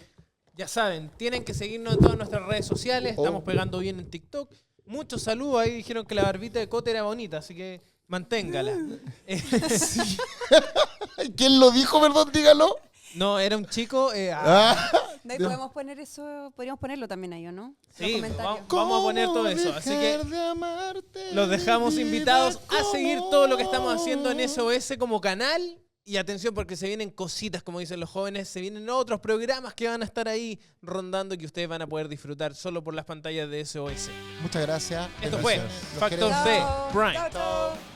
Ya saben, tienen que seguirnos en todas nuestras redes sociales, estamos pegando bien en TikTok. Muchos saludos, ahí dijeron que la barbita de Cote era bonita, así que manténgala. ¿Quién lo dijo, perdón? Dígalo. No, era un chico... De ahí podemos poner eso, podríamos ponerlo también ahí, ¿o no? Los Sí, comentarios. vamos a poner todo eso, así que los dejamos invitados a seguir todo lo que estamos haciendo en SOS como canal Y atención porque se vienen cositas, como dicen los jóvenes, se vienen otros programas que van a estar ahí rondando que ustedes van a poder disfrutar solo por las pantallas de SOS. Muchas gracias. Esto fue Bendiciones. Los Factor queremos. C Chao. Prime. Chao, chao.